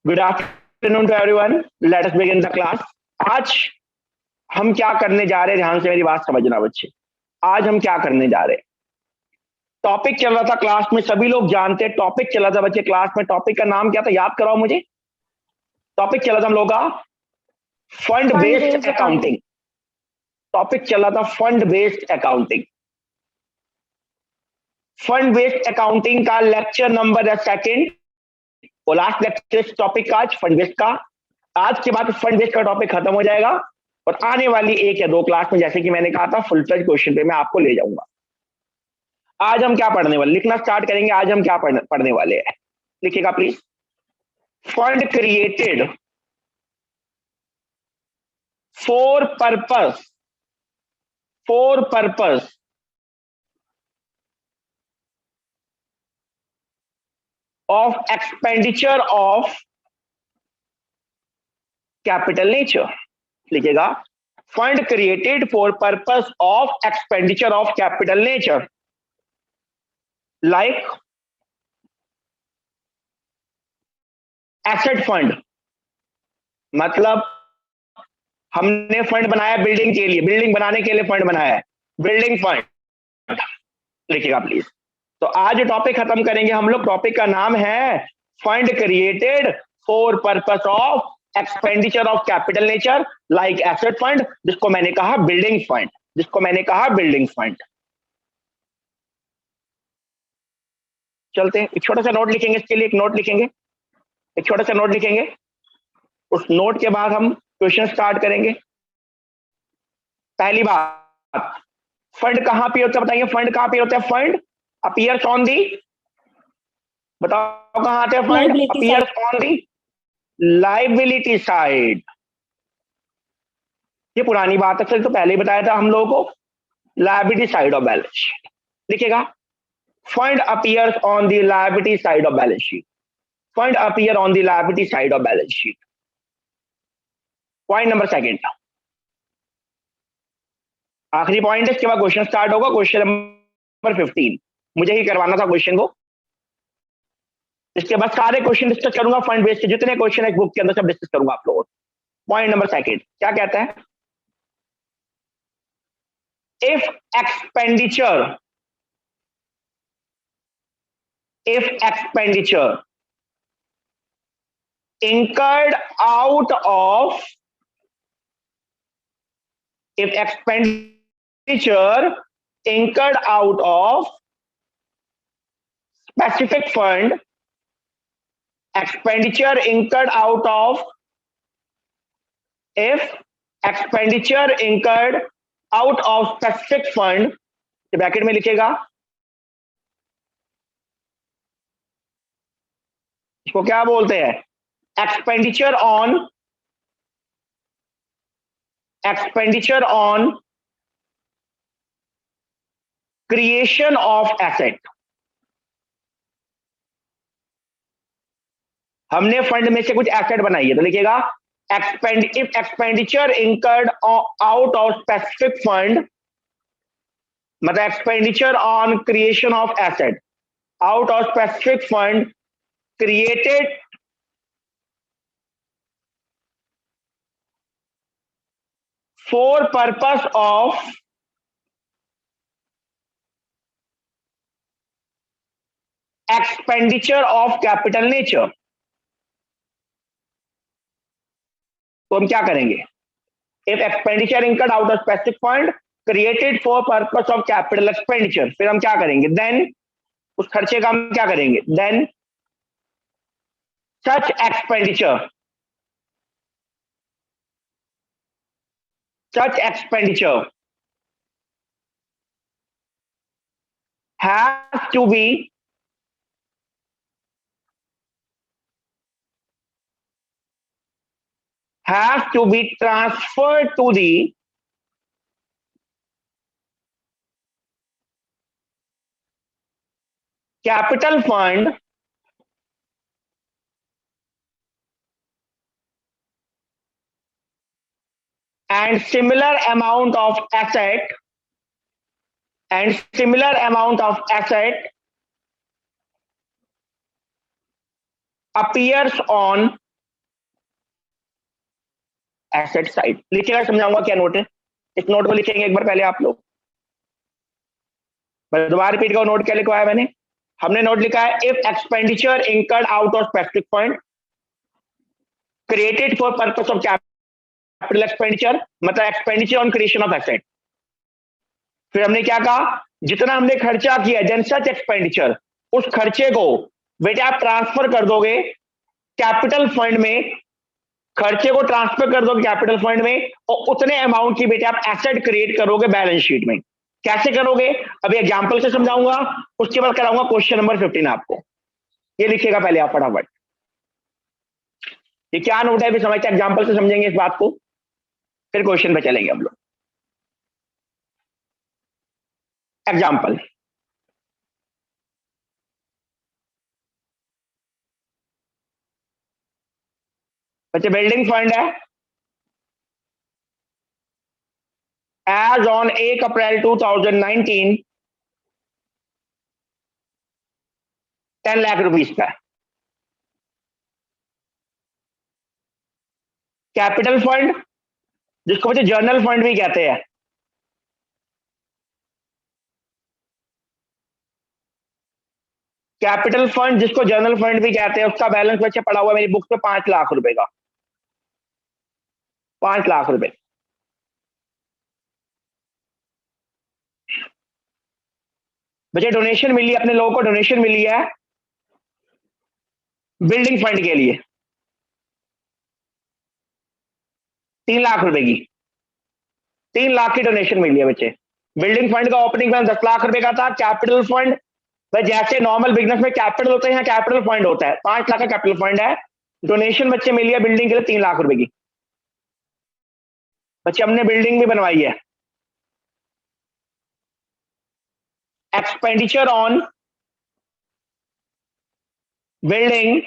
Good afternoon to everyone. Let us begin the class. आज हम क्या करने जा रहे हैं, ध्यान से मेरी बात समझना बच्चे। आज हम क्या करने जा रहे हैं, टॉपिक चल रहा था क्लास में, सभी लोग जानते हैं टॉपिक चल रहा था बच्चे क्लास में। टॉपिक का नाम क्या था, याद कराओ मुझे। टॉपिक चला था हम लोग का fund fund based based accounting. Accounting. Topic चला था fund based accounting. Fund based accounting का लेक्चर नंबर है सेकंड, वो लास्ट लेक्चर इस टॉपिक का आज फंड बेस्ड का। आज के बाद फंड बेस्ड का टॉपिक खत्म हो जाएगा और आने वाली एक या दो क्लास में, जैसे कि मैंने कहा था, फुल फ्लेज क्वेश्चन पे मैं आपको ले जाऊंगा। आज हम क्या पढ़ने वाले, लिखना स्टार्ट करेंगे। आज हम क्या पढ़ने वाले हैं, लिखिएगा please. Fund created for purpose of expenditure of capital nature. लिखिएगा, fund created for purpose of expenditure of capital nature, like asset fund. मतलब हमने फंड बनाया बिल्डिंग के लिए, बिल्डिंग बनाने के लिए फंड बनाया है, बिल्डिंग फंड। लिखिएगा प्लीज। तो आज जो टॉपिक खत्म करेंगे हम लोग, टॉपिक का नाम है fund created for purpose of expenditure of capital nature like asset fund, जिसको मैंने कहा बिल्डिंग फंड, जिसको मैंने कहा बिल्डिंग फंड। चलते हैं, एक छोटा सा नोट लिखेंगे इसके लिए, एक नोट लिखेंगे, एक छोटा सा नोट लिखेंगे। उस नोट के बाद हम क्वेश्चन स्टार्ट करेंगे। पहली बात, फंड कहां पे होता है बताइए, फंड कहां पे होता है। फंड अपीयर्स ऑन दी, बताओ कहां आते हैं fund, liability side. Appears on the liability side. ये पुरानी बात है, फिर तो पहले ही बताया था हम लोगों को, liability side of balance sheet. लिखेगा, fund appears on the liability side of balance sheet. Fund appear on the liability side of balance sheet. Point number second, आखिरी पॉइंट है, इसके बाद क्वेश्चन स्टार्ट होगा। क्वेश्चन नंबर 15 मुझे ही करवाना था question को। इसके बाद सारे क्वेश्चन डिस्कस करूंगा, फंड बेस्ड जितने क्वेश्चन है बुक के अंदर सब डिस्कस करूंगा आप लोगों। पॉइंट नंबर सेकंड क्या कहता है, if expenditure if expenditure incurred out of if expenditure incurred out of specific fund, expenditure incurred out of if expenditure incurred out of specific fund, bracket में लिखेगा, इसको क्या बोलते हैं, expenditure on creation of asset. हमने fund में से कुछ एसेट बनाई है, तो लिखिएगा if expenditure incurred out of specific fund, मतलब expenditure on creation of asset out of specific fund created for purpose of expenditure of capital nature. तो हम क्या करेंगे, if expenditure incurred out of specific fund created for purpose of capital expenditure, फिर हम क्या करेंगे, then उस खर्चे का हम क्या करेंगे, then such expenditure has to be transferred to the capital fund and similar amount of asset appears on asset side लिखेगा, समझाऊंगा क्या नोट है। इस नोट को लिखेंगे एक बार पहले आप लोग, मैं दोबारा रिपीट करूं, नोट क्या लिखवाया मैंने, हमने नोट लिखा है if expenditure incurred out of specific fund created for purpose of capital expenditure, मतलब expenditure on creation of asset. फिर हमने क्या कहा, जितना हमने खर्चा किया देन सच एक्सपेंडिचर, उस खर्चे को बेटे आप ट्रांसफर कर दोगे कैपिटल फंड में, खर्चे को ट्रांसफर कर दोगे कैपिटल फंड में और उतने अमाउंट की बेटे आप एसेट क्रिएट करोगे बैलेंस शीट में। कैसे करोगे अभी एग्जांपल से समझाऊंगा, उसके बाद कराऊंगा क्वेश्चन नंबर 15 आपको। ये लिखिएगा पहले आप फटाफट, ये क्या नोट है अभी समझते हैं, एग्जांपल से समझेंगे इस बात को, फिर क्वेश्चन पे चलेंगे हम लोग। एग्जांपल, बच्चे बिल्डिंग फंड है, as on 1 April 2019 10 lakh rupees का। कैपिटल फंड जिसको बच्चे जर्नल फंड भी कहते हैं, कैपिटल फंड जिसको जर्नल फंड भी कहते हैं, उसका बैलेंस बच्चे पड़ा हुआ है मेरी बुक पे 5 लाख रुपए का, 5 लाख रुपए। बच्चे डोनेशन मिली है, अपने लोगों को डोनेशन मिली है बिल्डिंग फंड के लिए 3 लाख रुपए की, 3 लाख की डोनेशन मिली है बच्चे। बिल्डिंग फंड का ओपनिंग बैलेंस 10 लाख रुपए का था। कैपिटल फंड भाई जैसे नॉर्मल बिजनेस में कैपिटल होता है, यहाँ कैपिटल फंड होता है, 5 लाख का कैपिटल फंड है। डोनेशन बच्चे मिली है बिल्डिंग के लिए 3 लाख रुपए की। बच्चे हमने बिल्डिंग भी बनवाई है। एक्सपेंडिचर ऑन बिल्डिंग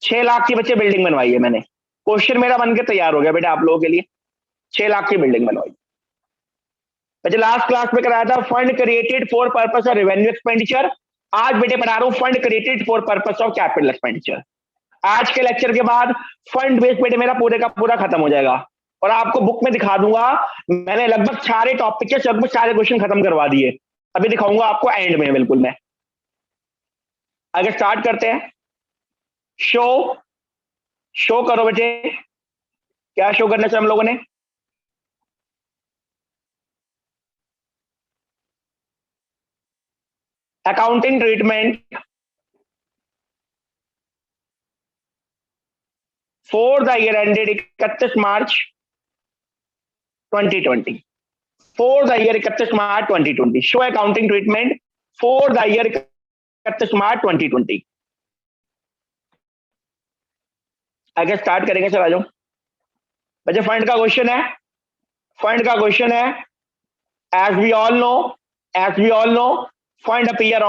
6 लाख की बच्चे बिल्डिंग बनवाई है मैंने। क्वेश्चन मेरा बनकर तैयार हो गया बेटा आप लोगों के लिए, 6 लाख की बिल्डिंग बनवाई। बच्चे लास्ट क्लास में कराया था fund created for purpose of revenue expenditure, आज बेटे पढ़ा रहा हूं fund created for purpose of capital expenditure. आज के लेक्चर के बाद फंड बेस बेटे मेरा पूरे का पूरा खत्म हो जाएगा और आपको बुक में दिखा दूंगा, मैंने लगभग सारे टॉपिक के लगभग सारे क्वेश्चन खत्म करवा दिए, अभी दिखाऊंगा आपको एंड में बिल्कुल। मैं आगे स्टार्ट करते हैं। शो करो बेटे, क्या शो करना चाहिए हम लोगों ने, accounting treatment for the year ended 31 March 2020, for the year 31 March 2020। Show accounting treatment for the year 31 March 2020। आगे स्टार्ट करेंगे, सर आ जाओ बच्चे। फंड का क्वेश्चन है, फंड का क्वेश्चन है, as we all know fund appear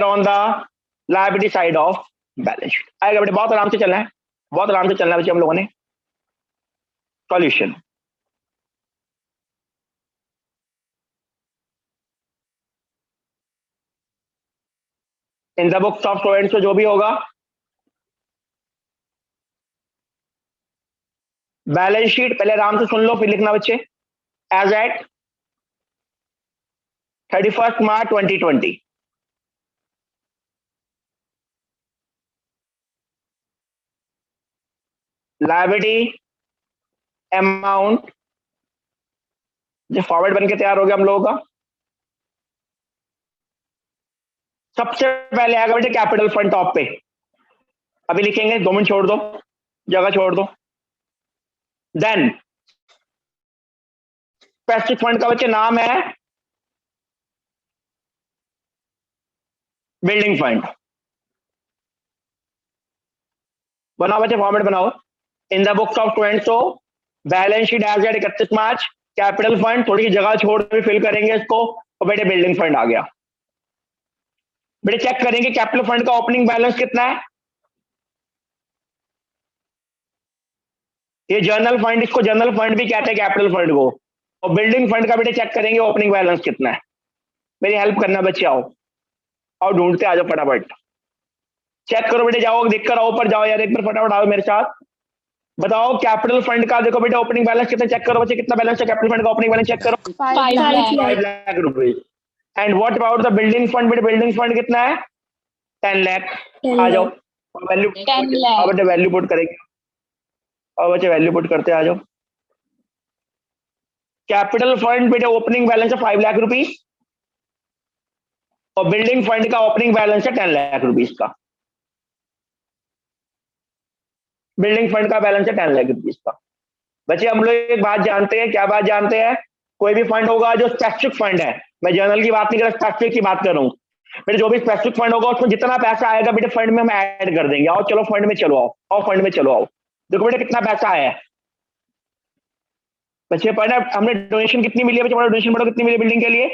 on the liability side of balance sheet. आएगा बेटे, बहुत आराम से चलना है, बहुत आराम से चलना है बच्चे हम लोगों ने। Solution, in the books of students जो भी होगा, बैलेंस शीट पहले आराम से सुन लो फिर लिखना बच्चे। As at 31 March 2020, liability amount जो फॉरवर्ड बन के तैयार हो गया हम लोगों का। सबसे पहले आएगा बेटे कैपिटल फंड टॉप पे, अभी लिखेंगे, 2 मिनट छोड़ दो, जगह छोड़ दो। देन स्पेसिफिक फंड का बच्चे नाम है बिल्डिंग फंड। बनाओ बच्चे, फॉर्मेट बनाओ। In the books of students हो balance sheet as at 31 March, capital fund थोड़ी सी जगह छोड़ के फिल करेंगे इसको, और बेटे बिल्डिंग फंड आ गया। बेटे चेक करेंगे कैपिटल फंड का ओपनिंग बैलेंस कितना है। ये जर्नल फंड, इसको जर्नल फंड भी कहते हैं कैपिटल फंड को, और बिल्डिंग फंड का बेटे चेक करेंगे ओपनिंग बैलेंस कितना है। मेरी हेल्प करना बच्चे, आओ ढूंढते आ जाओ फटाफट। चेक करो बेटे, जाओ देख कर आओ, ऊपर जाओ यार एक बार फटाफट आओ मेरे साथ। बताओ कैपिटल फंड का देखो बेटा ओपनिंग बैलेंस कितना, चेक करो बच्चे कितना बैलेंस है कैपिटल फंड का, ओपनिंग बैलेंस चेक करो 5 lakh. 5 lakh rupees. And what about the building fund बेटे, बिल्डिंग फंड कितना है 10 लाख। 10 आ जाओ lakh. Value 10 lakh. बेटे वैल्यू पुट करेंगे, और बच्चे वैल्यू पुट करते आ जाओ। कैपिटल फंड बेटे ओपनिंग बैलेंस है 5 लाख रुपीज, और बिल्डिंग फंड का ओपनिंग बैलेंस है 10 लाख रुपीज का। बिल्डिंग फंड का बैलेंस है 10 लाख रुपीज का। बच्चे हम लोग एक बात जानते हैं, क्या बात जानते हैं, कोई भी फंड होगा जो स्पेसिफिक फंड है, मैं जनरल की बात नहीं कर रहा, स्पेसिफिक की बात कर रहा हूँ बेटे, जो भी स्पेसिफिक फंड होगा उसमें जितना पैसा आएगा बेटे फंड में हम ऐड कर देंगे। आओ चलो फंड में चलो आओ, और फंड में चलो आओ, देखो बेटे कितना पैसा आया है। बच्चे पढ़ना, हमने डोनेशन कितनी मिली है बच्चे, डोनेशन बढ़ो कितनी मिली बिल्डिंग के लिए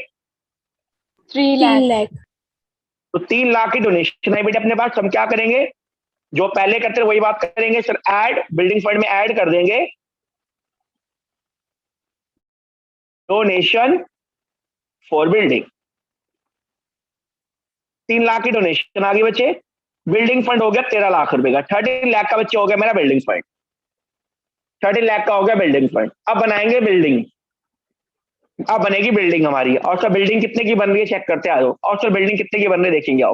3 3 lakh. lakh. तो 3 लाख की डोनेशन है बेटे अपने पास। हम क्या करेंगे, जो पहले करते वही बात करेंगे सर, ऐड बिल्डिंग फंड में ऐड कर देंगे डोनेशन फॉर बिल्डिंग। 3 लाख की डोनेशन आ गई बच्चे, बिल्डिंग फंड हो गया 13 लाख रुपए का, 13 लाख का बच्चे हो गया मेरा बिल्डिंग फंड, 13 लाख का हो गया बिल्डिंग फंड। अब बनाएंगे बिल्डिंग, अब बनेगी बिल्डिंग हमारी, और सर बिल्डिंग कितने की बन रही है चेक करते आ जाओ, और सर बिल्डिंग कितने की बन रही है देखेंगे आओ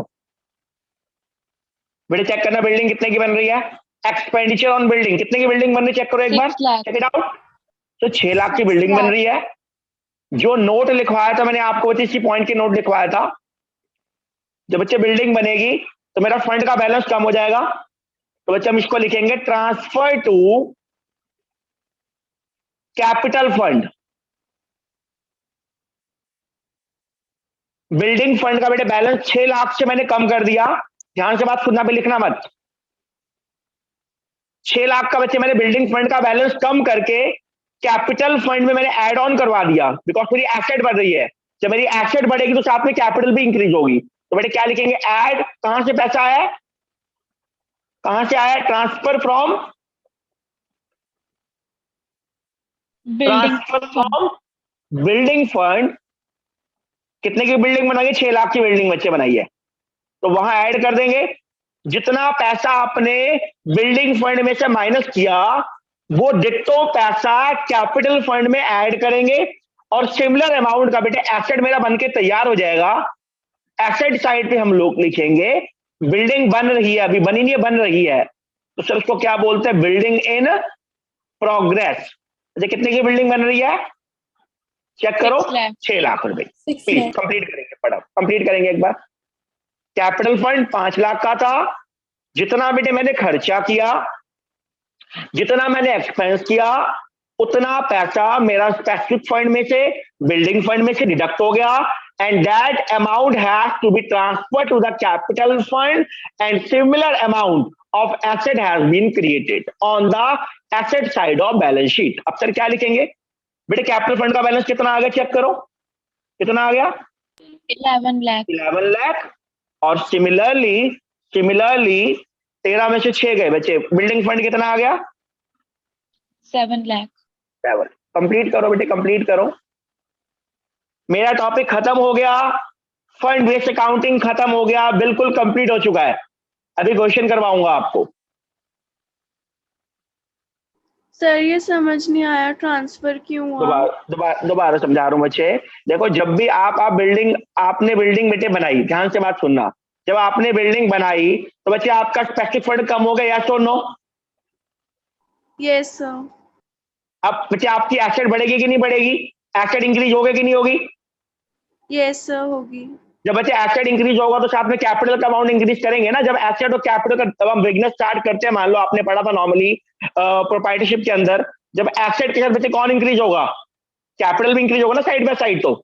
बेटे, चेक करना बिल्डिंग कितने की बन रही है। एक्सपेंडिचर ऑन बिल्डिंग कितने की बिल्डिंग बन रही है चेक करो एक बार, 6 lakh. Check it out. तो 6 लाख की बिल्डिंग बन रही है। जो नोट लिखवाया था मैंने आपको, इसी पॉइंट की नोट लिखवाया था, जब बच्चे बिल्डिंग बनेगी तो मेरा फंड का बैलेंस कम हो जाएगा, तो बच्चे हम इसको लिखेंगे transfer to capital fund. Building fund का बेटे बैलेंस 6 लाख से मैंने कम कर दिया, ध्यान से बात सुनना पे लिखना मत। 6 लाख का बच्चे मैंने बिल्डिंग फंड का बैलेंस कम करके कैपिटल फंड में मैंने ऐड ऑन करवा दिया, बिकॉज मेरी एसेट बढ़ रही है। जब मेरी एसेट बढ़ेगी तो साथ में कैपिटल भी इंक्रीज होगी, तो बेटे क्या लिखेंगे, ऐड, कहां से पैसा आया, कहां से आया, transfer from, Building transfer fund. From building fund. कितने की बिल्डिंग बनाई, 6 लाख की बिल्डिंग बच्चे बनाई है, तो वहां ऐड कर देंगे। जितना पैसा आपने बिल्डिंग फंड में से माइनस किया वो डिट्टो पैसा कैपिटल फंड में ऐड करेंगे, और सिमिलर अमाउंट का बेटे एसेट मेरा बनके तैयार हो जाएगा। एसेट साइड पे हम लोग लिखेंगे बिल्डिंग बन रही है, अभी बनी नहीं है बन रही है, तो सर उसको क्या बोलते हैं, बिल्डिंग इन प्रोग्रेस। कितने की बिल्डिंग बन रही है चेक करो, 6 lakh. 6 लाख रुपए। 6 प्लीज lakh. कंप्लीट करेंगे, पढ़ा कंप्लीट करेंगे एक बार। कैपिटल फंड 5 लाख का था, जितना बेटे मैंने खर्चा किया, जितना मैंने एक्सपेंस किया, उतना पैसा मेरा स्पेसिफिक फंड में से, बिल्डिंग फंड में से डिडक्ट हो गया, and that amount has to be transfer to the capital fund, and similar amount of asset has been created on the asset side of balance sheet. अब sir क्या लिखेंगे बेटे, कैपिटल फंड का balance कितना आ गया check करो, कितना आ गया 11 lakh. 11 लाख, और सिमिलरली 13 में से 6 गए बच्चे, बिल्डिंग फंड कितना आ गया 7 lakh. 7। कंप्लीट करो बेटे, कंप्लीट करो। मेरा टॉपिक खत्म हो गया, फंड बेस्ड अकाउंटिंग खत्म हो गया, बिल्कुल कंप्लीट हो चुका है। अभी क्वेश्चन करवाऊंगा आपको। सर ये समझ नहीं आया ट्रांसफर क्यों हुआ। दोबारा समझा रहा हूं बच्चे, देखो जब भी आपने बिल्डिंग बेटे बनाई, ध्यान से बात सुनना, जब आपने बिल्डिंग बनाई तो बच्चे आपका स्पेसिफिक फंड कम हो गया, यस और नो। Yes sir. अब बच्चे आपकी एसेट बढ़ेगी कि नहीं बढ़ेगी, एसेट इंक्रीज होगी कि नहीं होगी, यस सर होगी। जब बच्चे एसेट इंक्रीज होगा तो साथ में कैपिटल का अमाउंट इंक्रीज करेंगे ना। जब एसेट और कैपिटल का, तब हम बिजनेस स्टार्ट करते हैं, मान लो आपने पढ़ा था नॉर्मली प्रोप्राइटरशिप के अंदर, जब एसेट के साथ बच्चे कौन इंक्रीज होगा, कैपिटल भी इंक्रीज होगा ना साइड बाय साइड। तो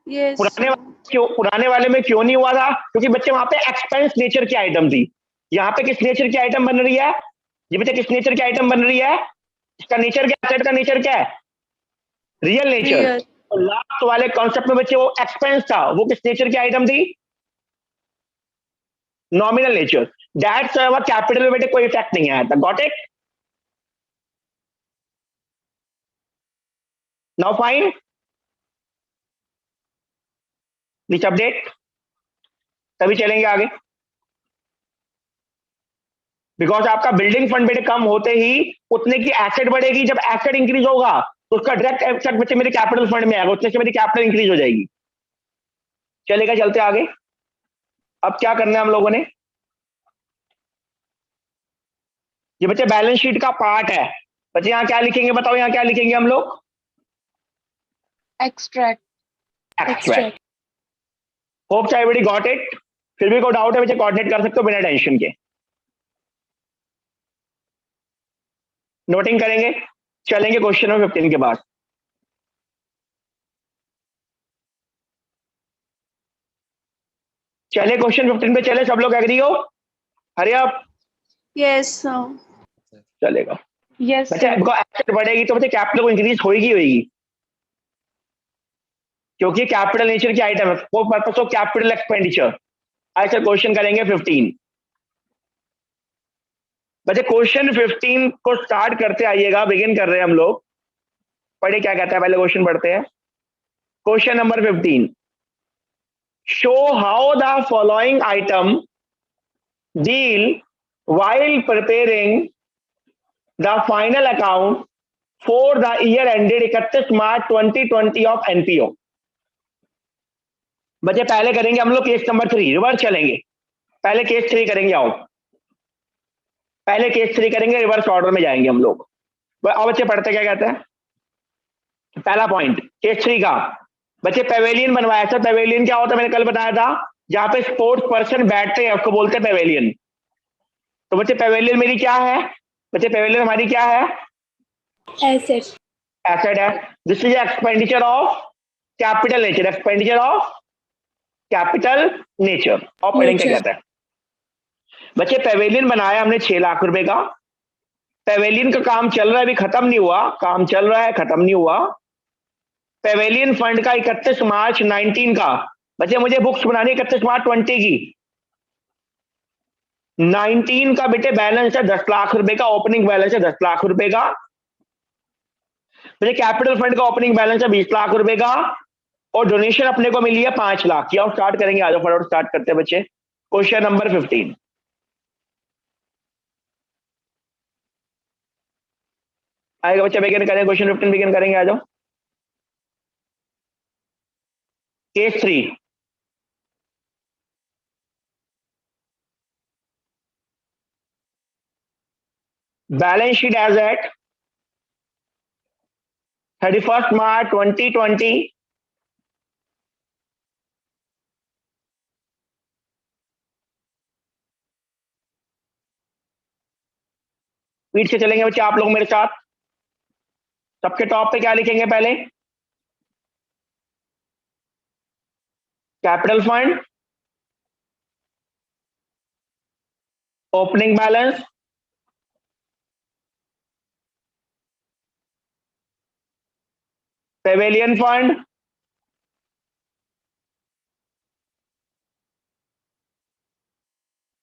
यस पुराने वाले में क्यों नहीं हुआ था, क्योंकि बच्चे वहां पे एक्सपेंस नेचर की आइटम थी। यहाँ पे किस नेचर की आइटम बन रही है, ये बच्चे किस नेचर की आइटम बन रही है, इसका नेचर क्या, एसेट का नेचर क्या है, रियल नेचर। तो लास्ट वाले कॉन्सेप्ट में बच्चे वो एक्सपेंस था, वो किस नेचर की आइटम थी, nominal nature. That's why capital में बेटे कोई इफेक्ट नहीं आया था। Got it, now fine this update, तभी चलेंगे आगे। बिकॉज आपका बिल्डिंग फंड बेटे कम होते ही उतने की एसेट बढ़ेगी, जब एसेट इंक्रीज होगा तो उसका डायरेक्ट एफेक्ट बच्चे मेरे कैपिटल फंड में आएगा, उतने से मेरी कैपिटल इंक्रीज हो जाएगी। चलेगा, चलते आगे। अब क्या करना है हम लोगों ने, ये बच्चे बैलेंस शीट का पार्ट है। बच्चे यहाँ क्या लिखेंगे, बताओ यहाँ क्या लिखेंगे हम लोग? Extract. Extract. Hope everybody got it. फिर भी कोई डाउट है बच्चे कोऑर्डिनेट कर सकते हो बिना टेंशन के, नोटिंग करेंगे। चलेंगे क्वेश्चन नंबर 15 के बाद। चले क्वेश्चन 15 पे चले, सब लोग एग्री हो? Hurry up. Yes, sir. चलेगा Yes, बच्चे, sir. एसेट बढ़ेगी तो बच्चे कैपिटल को इंक्रीज होगी, क्योंकि कैपिटल नेचर की आइटम है, for purpose of capital expenditure. ऐसा क्वेश्चन करेंगे 15। बच्चे क्वेश्चन 15 को स्टार्ट करते आइएगा, बिगिन कर रहे हैं हम लोग। पढ़े क्या कहता है, पहले क्वेश्चन पढ़ते हैं। Question number 15, show how the following item deal while preparing the final account for the year ended 31 March 2020 of NPO। बच्चे पहले करेंगे हम लोग केस नंबर 3, रिवर्स चलेंगे। पहले केस 3 करेंगे, आओ पहले केस 3 करेंगे, रिवर्स ऑर्डर में जाएंगे हम लोग। अब बच्चे पढ़ते क्या कहते हैं। पहला पॉइंट केस 3 का, बच्चे पेवेलियन बनवाया था। पेवेलियन क्या होता है, मैंने कल बताया था, जहां पे स्पोर्ट्स पर्सन बैठते हैं उसको बोलते हैं पेवेलियन। तो बच्चे पेवेलियन मेरी क्या है, बच्चे पेवेलियन हमारी क्या है, Asset. एसेट है। This is expenditure of capital nature, expenditure of capital nature. और पढ़ेंगे क्या कहता है। बच्चे पेवेलियन बनाया हमने 6 लाख रुपए का। पेवेलियन का काम चल रहा है, अभी खत्म नहीं हुआ, काम चल रहा है, खत्म नहीं हुआ। पेवेलियन फंड का 31 मार्च 19 का, बच्चे मुझे बुक्स बनानी 31 मार्च 20 की। 19 का बेटे बैलेंस है 10 लाख रुपए का, ओपनिंग बैलेंस है 10 लाख रुपए का। बच्चे कैपिटल फंड का ओपनिंग बैलेंस है 20 लाख रुपए का, और डोनेशन अपने को मिली है 5 लाख की। और स्टार्ट करेंगे, आज फटाफट स्टार्ट करते हैं बच्चे। क्वेश्चन नंबर 15 आएगा बच्चे, बिगिन करें क्वेश्चन 15 बिगिन करेंगे, आ जाओ। Case 3, balance sheet as at 31 March 2020। Speed से चलेंगे बच्चे आप लोग मेरे साथ। सबके टॉप पे क्या लिखेंगे, पहले capital fund, opening balance, pavilion fund,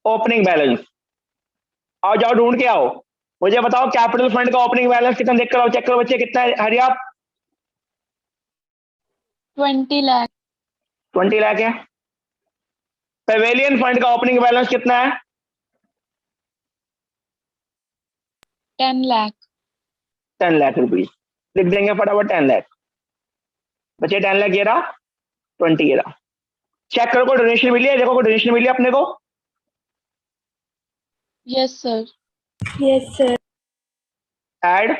opening balance. आओ जाओ ढूंढ के आओ, मुझे बताओ कैपिटल फंड का ओपनिंग बैलेंस कितना, देख कर आओ, चेक करो बच्चे कितना है। हरी आप 20 lakh. 20 लाख है। पेवेलियन फंड का ओपनिंग बैलेंस कितना है, 10 lakh. 10 लाख रुपीज। लिख देंगे फटाफट 10 लाख। बच्चे 10 लाख ये रहा, 20 ये रहा। चेक करो कोई डोनेशन मिली है, देखो कोई डोनेशन मिली है अपने को। Yes, sir. Yes, sir. Add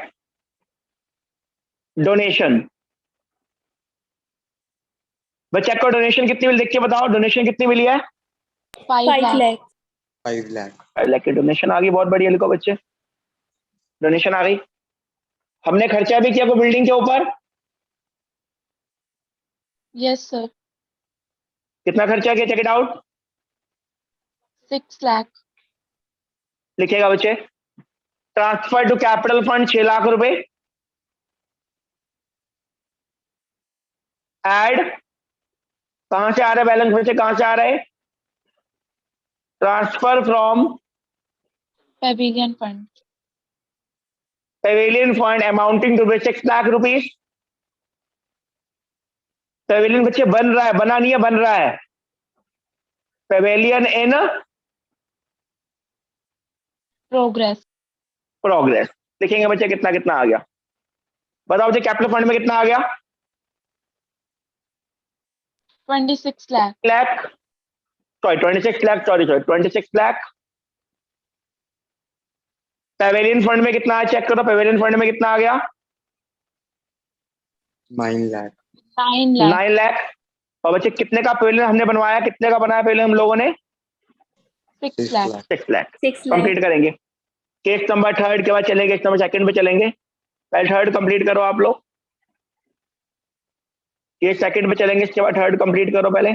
donation. बच्चे को डोनेशन कितनी मिली, देख के बताओ डोनेशन कितनी मिली है। 5 5 lakh. lakh. 5 lakh. 5 लाख की डोनेशन आ गई, बहुत बढ़िया, लिखो बच्चे डोनेशन आ गई। हमने खर्चा भी किया कोई बिल्डिंग के ऊपर, Yes, sir. कितना खर्चा किया, चेक इट आउट। 6 lakh. लिखेगा बच्चे transfer to capital fund 6 lakh रुपए, ऐड कहां से आ रहा है बैलेंस में से, कहां से आ रहा है, transfer from Pavilion fund. Pavilion fund amounting to 6 lakh rupees. पेवेलियन बच्चे बन रहा है, बना नहीं है, बन रहा है। पेवेलियन इन Progress. प्रोग्रेस लिखेंगे बच्चे, कितना कितना आ गया बताओ जी, कैपिटल फंड में कितना आ गया? 26 lakh. Lakh, sorry 26 lakh, sorry 26 lakh. Pavilion fund में कितना है चेक करो, पेवेलियन फंड में कितना आ गया? 9 लाख। 9 lakh. 9 लाख। और बच्चे कितने का पेवेलियन हमने बनवाया, कितने का बनाया पेवेलियन हम लोगों ने? 6 lakh. 6 लाख। 6 lakh. कंप्लीट करेंगे। केस नंबर थर्ड के बाद चलेंगे, केस नंबर सेकंड पे चलेंगे। पहले थर्ड कंप्लीट करो आप लोग, केस सेकंड पे चलेंगे, इसके बाद थर्ड कंप्लीट करो पहले।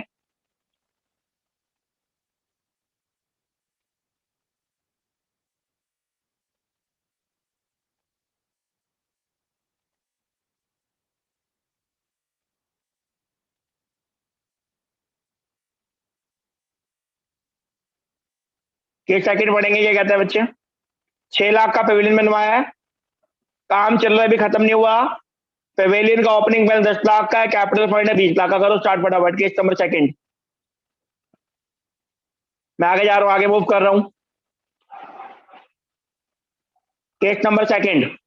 केस सेकंड पढ़ेंगे, क्या कहते हैं बच्चे? 6 लाख का पेविलियन बनवाया है, काम चल रहा है, अभी खत्म नहीं हुआ। पेविलियन का ओपनिंग बैलेंस 10 लाख का है, कैपिटल फंड है 20 लाख का। करो स्टार्ट फटाफट, केस नंबर सेकंड। मैं आगे जा रहा हूं, आगे मूव कर रहा हूं। केस नंबर सेकंड,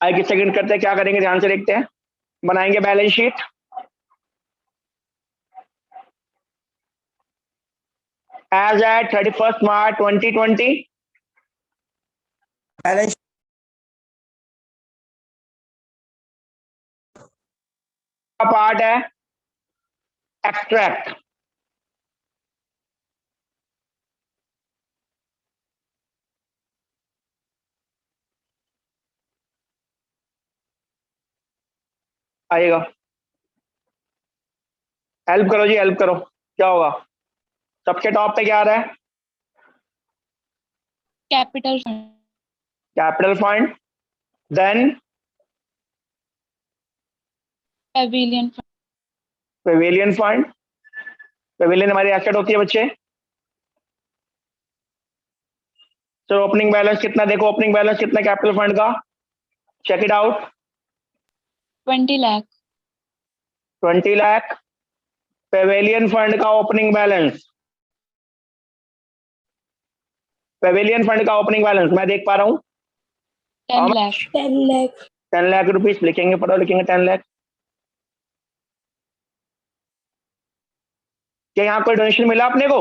आगे किस सेकंड करते हैं, क्या करेंगे ध्यान से देखते हैं। बनाएंगे balance sheet. As at 31 March 2020, balance का पार्ट है एक्सट्रैक्ट। आएगा, हेल्प करो जी, हेल्प करो, क्या होगा? सबसे टॉप पे क्या आ रहा है? Capital fund. Capital fund, then Pavilion fund. Pavilion fund. Pavilion हमारी एसेट होती है बच्चे। सर ओपनिंग बैलेंस कितना, देखो ओपनिंग बैलेंस कितना कैपिटल फंड का, check it out. 20 lakh. 20 lakh. Pavilion fund का ओपनिंग बैलेंस, पेविलियन फंड का ओपनिंग बैलेंस मैं देख पा रहा हूं 10 lakh. 10 lakh. 10 लाख रुपीस लिखेंगे, पढ़ो लिखेंगे 10 लाख। क्या यहाँ कोई डोनेशन मिला अपने को?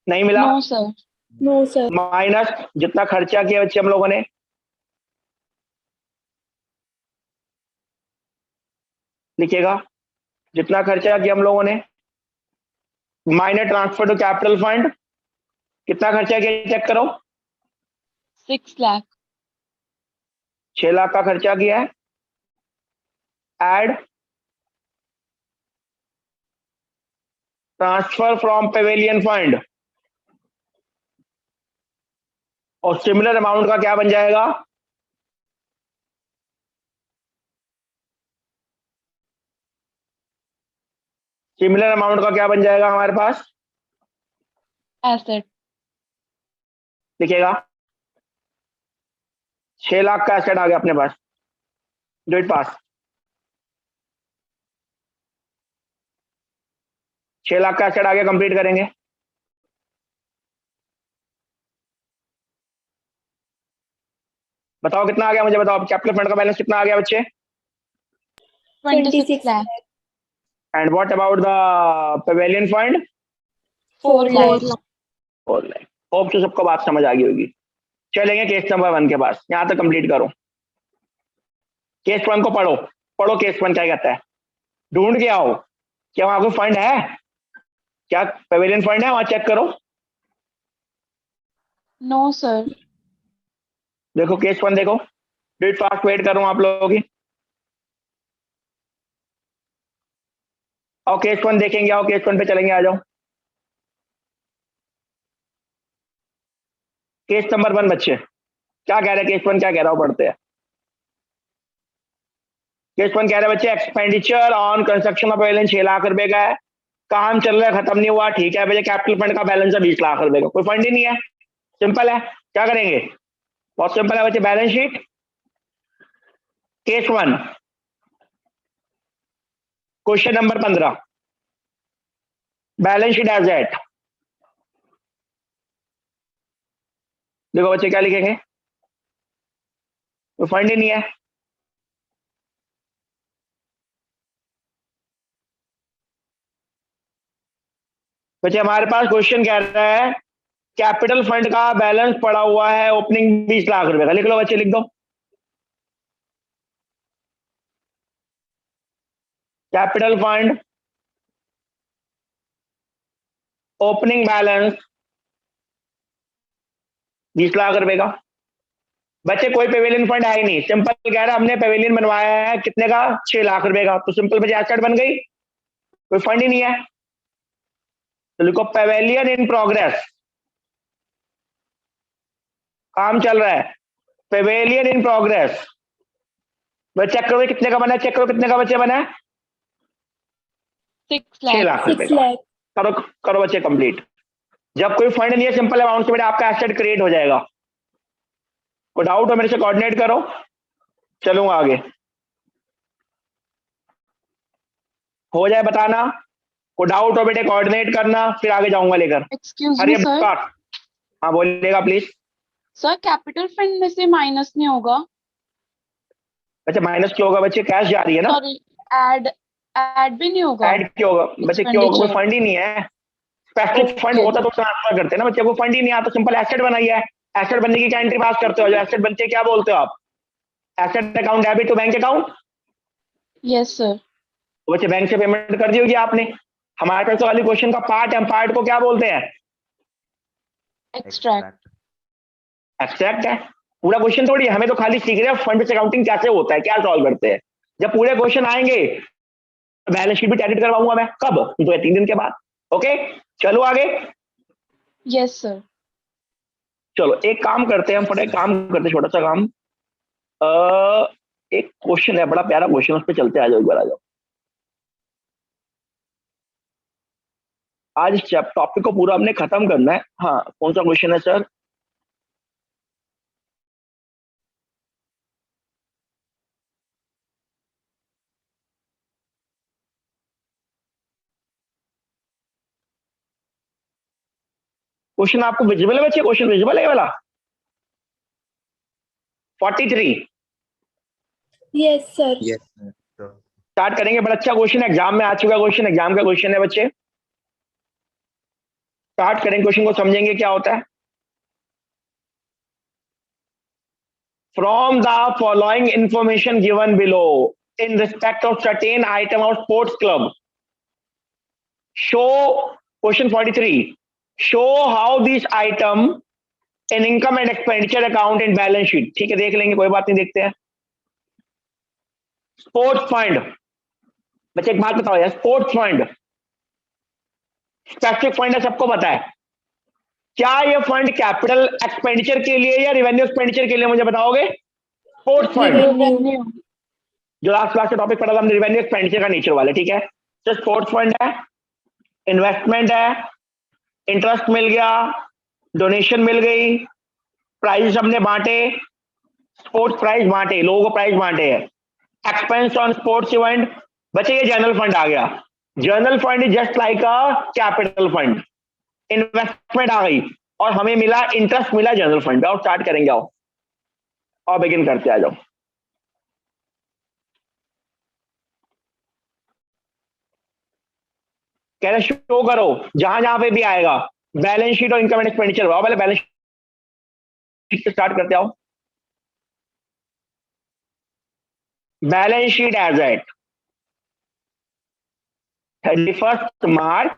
नहीं मिला। No, sir. No, sir. Minus जितना खर्चा किया बच्चे हम लोगों ने, लिखिएगा जितना खर्चा किया हम लोगों ने, minus transfer to capital fund. कितना खर्चा किया चेक करो, 6 lakh. 6 लाख का खर्चा किया है। Add transfer from pavilion fund, और सिमिलर अमाउंट का क्या बन जाएगा? सिमिलर अमाउंट का क्या बन जाएगा हमारे पास? Asset. लिखिएगा 6 लाख का एसेट आ गया अपने पास, डू इट पास। 6 लाख का एसेट आ गया, कंप्लीट करेंगे। बताओ कितना आ गया, मुझे बताओ कैपिटल फंड का बैलेंस कितना आ गया बच्चे? 26 lakh. And what about the Pavilion fund? 4 lakh. 4 lakh. Hope तो सबको बात समझ आ गई होगी। चलेंगे केस नंबर 1 के पास, यहां तक कंप्लीट करो। केस 1 को पढ़ो, पढ़ो केस 1 क्या कहता है, ढूंढ के आओ। क्या वहां कोई फंड है, क्या पेविलियन फंड है वहां, चेक करो। No, sir. देखो केस 1 देखो, डू इट फास्ट, वेट कर रहा हूं आप लोगों की। आओ केस 1 देखेंगे, आओ केस 1 पे चलेंगे, आ जाओ। केस नंबर 1 बच्चे क्या कह रहे हैं, केस 1 क्या कह रहा हो, पढ़ते हैं। केस 1 कह रहे हैं बच्चे, expenditure on construction of Pavilion 6 lakh रुपए का है, काम चल रहा है, खत्म नहीं हुआ, ठीक है भैया। कैपिटल फंड का बैलेंस है 20 लाख रुपए का, कोई फंड ही नहीं है, सिंपल है। क्या करेंगे, बहुत सिंपल है बच्चे, balance sheet. Case 1, question number 15, balance sheet as at. देखो बच्चे क्या लिखेंगे, तो फंड ही नहीं है। बच्चे हमारे पास क्वेश्चन कह रहा है कैपिटल फंड का बैलेंस पड़ा हुआ है ओपनिंग 20 लाख रुपए का। लिख लो बच्चे, लिख दो capital fund opening balance 20 lakh रुपए का। बच्चे कोई पेविलियन फंड है ही नहीं, सिंपल कह रहा है हमने पेविलियन बनवाया है कितने का, 6 लाख रुपए का, तो सिंपल बच्चे एसेट बन गई, कोई फंड ही नहीं है। तो लिखो पेविलियन इन प्रोग्रेस, काम चल रहा है, पेविलियन इन प्रोग्रेस। बच्चे चेक करो कितने का बना है, चेक करो कितने का बच्चे बना है, 6 6 lakh. लाख रुपए का। करो करो बच्चे कंप्लीट। जब कोई फंड नहीं है सिंपल अमाउंट से बेटा आपका एसेट क्रिएट हो जाएगा। कोई डाउट हो मेरे से कोऑर्डिनेट करो, चलूंगा आगे, हो जाए बताना। कोई डाउट हो बेटे कोऑर्डिनेट करना, फिर आगे जाऊंगा लेकर। Excuse अरे me, sir. हाँ बोलिएगा प्लीज। सर कैपिटल फंड में से माइनस नहीं होगा? बच्चे माइनस क्यों होगा, बच्चे कैश जा रही है ना। सॉरी, ऐड भी नहीं होगा? ऐड क्यों होगा बच्चे, क्यों होगा, कोई Expenditure. फंड ही नहीं है। Specific fund Okay. होता तो ट्रांसफर करते ना बच्चे, वो फंड ही नहीं आता, सिंपल एसेट बनाई है। एसेट बनने की क्या एंट्री पास करते हो, जो एसेट बनते हैं क्या बोलते हो आप, asset account debit to bank account. Yes, sir. बच्चे बैंक से पेमेंट कर दी होगी आपने। हमारे पास तो खाली क्वेश्चन का पार्ट है, हम पार्ट को क्या बोलते हैं, Extract. एक्सट्रैक्ट है। पूरा क्वेश्चन थोड़ी है, हमें तो खाली सीख रहे हैं फंड से अकाउंटिंग कैसे होता है, क्या सॉल्व करते हैं। जब पूरे क्वेश्चन आएंगे बैलेंस शीट भी एडिट करवाऊंगा मैं, कब, तो 3 दिन के बाद। ओके चलो आगे। Yes, sir. चलो एक काम करते हैं, हम फटाफट काम करते हैं, छोटा सा काम। एक क्वेश्चन है बड़ा प्यारा क्वेश्चन, उस पर चलते, आ जाओ एक बार, आ जाओ। आज इस टॉपिक को पूरा हमने खत्म करना है। हाँ कौन सा क्वेश्चन है सर, क्वेश्चन आपको विजिबल है बच्चे, क्वेश्चन विजिबल है ये वाला 43। Yes, sir. Yes, sir. Sure. Start करेंगे, बड़ा अच्छा क्वेश्चन है, एग्जाम में आ चुका क्वेश्चन, एग्जाम का क्वेश्चन है बच्चे। स्टार्ट करेंगे, क्वेश्चन को समझेंगे क्या होता है। From the following information given below in respect of certain item of sports club, show, question 43, show how this item in income and expenditure account and balance sheet. ठीक है देख लेंगे, कोई बात नहीं, देखते हैं। स्पोर्ट्स फंड, बच्चे एक बात बताओ यार, स्पोर्ट्स फंड स्पेसिफिक फंड है, सबको पता है। क्या ये फंड कैपिटल एक्सपेंडिचर के लिए या रिवेन्यू एक्सपेंडिचर के लिए, मुझे बताओगे। Sports fund Revenue. जो लास्ट क्लास के टॉपिक पढ़ा था हमने, रिवेन्यू एक्सपेंडिचर का नेचर वाले, ठीक है। तो स्पोर्ट्स फंड है, इन्वेस्टमेंट है, इंटरेस्ट मिल गया, डोनेशन मिल गई, प्राइज हमने बांटे, स्पोर्ट्स प्राइज बांटे, लोगों को प्राइज बांटे है, एक्सपेंस ऑन स्पोर्ट्स इवेंट। बच्चे ये जनरल फंड आ गया। General fund is just like a capital fund. Investment आ गई और हमें मिला इंटरेस्ट, मिला जनरल फंड पे। और स्टार्ट करेंगे, आओ और बिगिन करते, आ जाओ। कह रहे शो करो जहां जहां पे भी आएगा बैलेंस शीट और इनकम एंड एक्सपेंडिचर। आओ पहले बैलेंस शीट से स्टार्ट करते, आओ। बैलेंस शीट एज एट 31 मार्च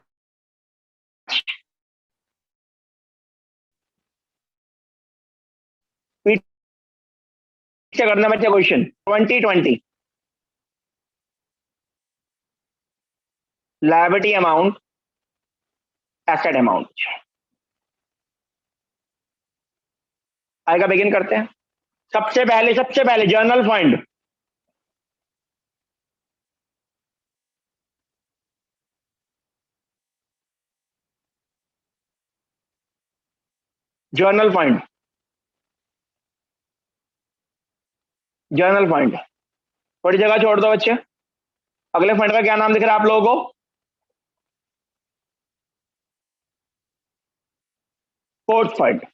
करना बच्चा question 2020 liability amount, asset amount आएगा, बिगिन करते हैं। सबसे पहले journal fund, journal fund, journal fund थोड़ी जगह छोड़ दो बच्चे। अगले फंड का क्या नाम दिख रहा है आप लोगों को? Sports fund.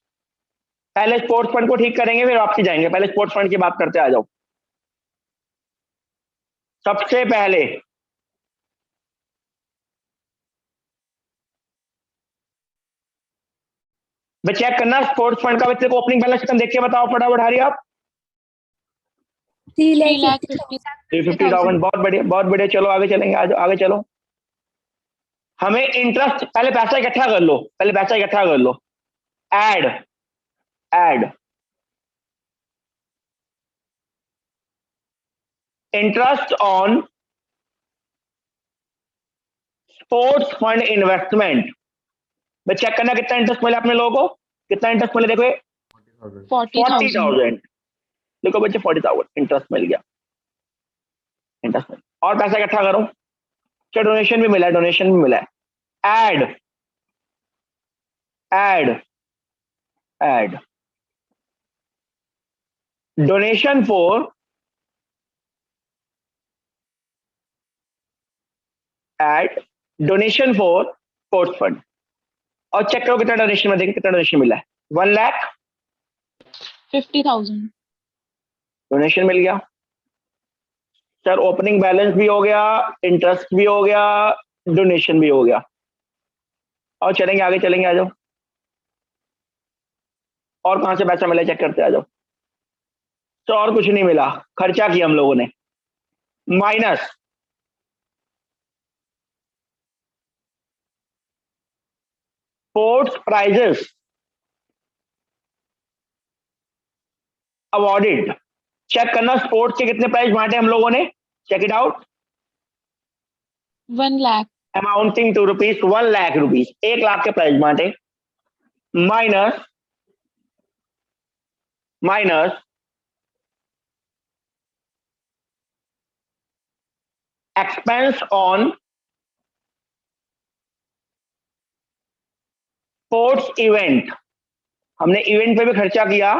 पहले स्पोर्ट्स फंड को ठीक करेंगे फिर वापसी जाएंगे, पहले स्पोर्ट्स फंड की बात करते आ जाओ। सबसे पहले मैं चेक करना स्पोर्ट्स फंड का बच्चे को ओपनिंग बैलेंस कितना देख के बताओ फटाफट, हरी आप। 350,000, बहुत बढ़िया बहुत बढ़िया। चलो आगे चलेंगे, आगे चलो। हमें इंटरेस्ट, पहले पैसा इकट्ठा कर लो, पहले पैसा इकट्ठा कर लो। Add add interest on sports fund investment. मैं चेक करना कितना इंटरेस्ट मिला अपने लोगों को, कितना इंटरेस्ट मिला देखो। 40,000। देखो बच्चे 40,000 इंटरेस्ट मिल गया, इंटरेस्ट मिल। और पैसा इकट्ठा करो। क्या डोनेशन भी मिला है, डोनेशन भी मिला है। Add add add donation for add donation for sports fund. और चेक करो कितना डोनेशन में, देखिए कितना डोनेशन मिला है। 1,50,000। डोनेशन मिल गया सर, ओपनिंग बैलेंस भी हो गया, इंटरेस्ट भी हो गया, डोनेशन भी हो गया। और चलेंगे आगे, चलेंगे आ जाओ। और कहां से पैसा मिला चेक करते आ जाओ। तो और कुछ नहीं मिला, खर्चा किया हम लोगों ने। Minus sports prizes awarded. Check करना स्पोर्ट्स के कितने प्राइज बांटे हम लोगों ने, check it out. 1 lakh. Amounting to rupees 1 lakh rupees, 1 lakh के प्राइज बांटे। Minus minus expense on sports event. हमने इवेंट पे भी खर्चा किया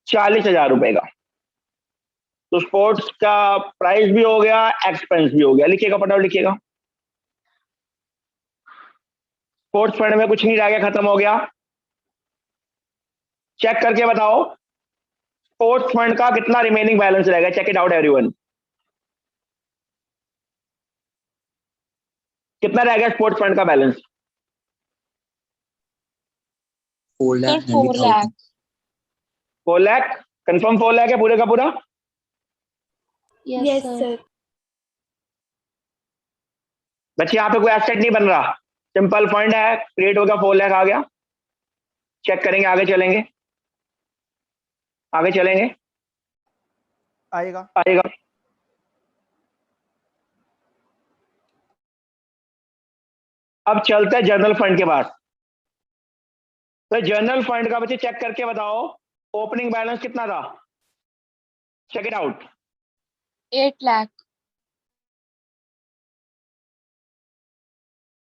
40,000 रुपए का। तो स्पोर्ट्स का प्राइस भी हो गया, एक्सपेंस भी हो गया। लिखिएगा फटाफट लिखिएगा। स्पोर्ट्स फंड में कुछ नहीं रह गया, खत्म हो गया। चेक करके बताओ स्पोर्ट्स फंड का कितना रिमेनिंग बैलेंस रहेगा, चेक इट आउट एवरीवन। कितना रह गया स्पोर्ट्स फंड का balance? 4 sir lakh 4 lakh. 4 lakh confirm? 4 lakh है पूरे का पूरा? Yes, sir. बच्चे यहाँ पे कोई एसेट नहीं बन रहा, सिंपल फंड है, क्रिएट हो गया, 4 लाख आ गया। चेक करेंगे, आगे चलेंगे, आगे चलेंगे, आएगा आएगा। अब चलते हैं जर्नल फंड के पास। तो जर्नल फंड का बच्चे चेक करके बताओ ओपनिंग बैलेंस कितना था, check it out. 8 lakh.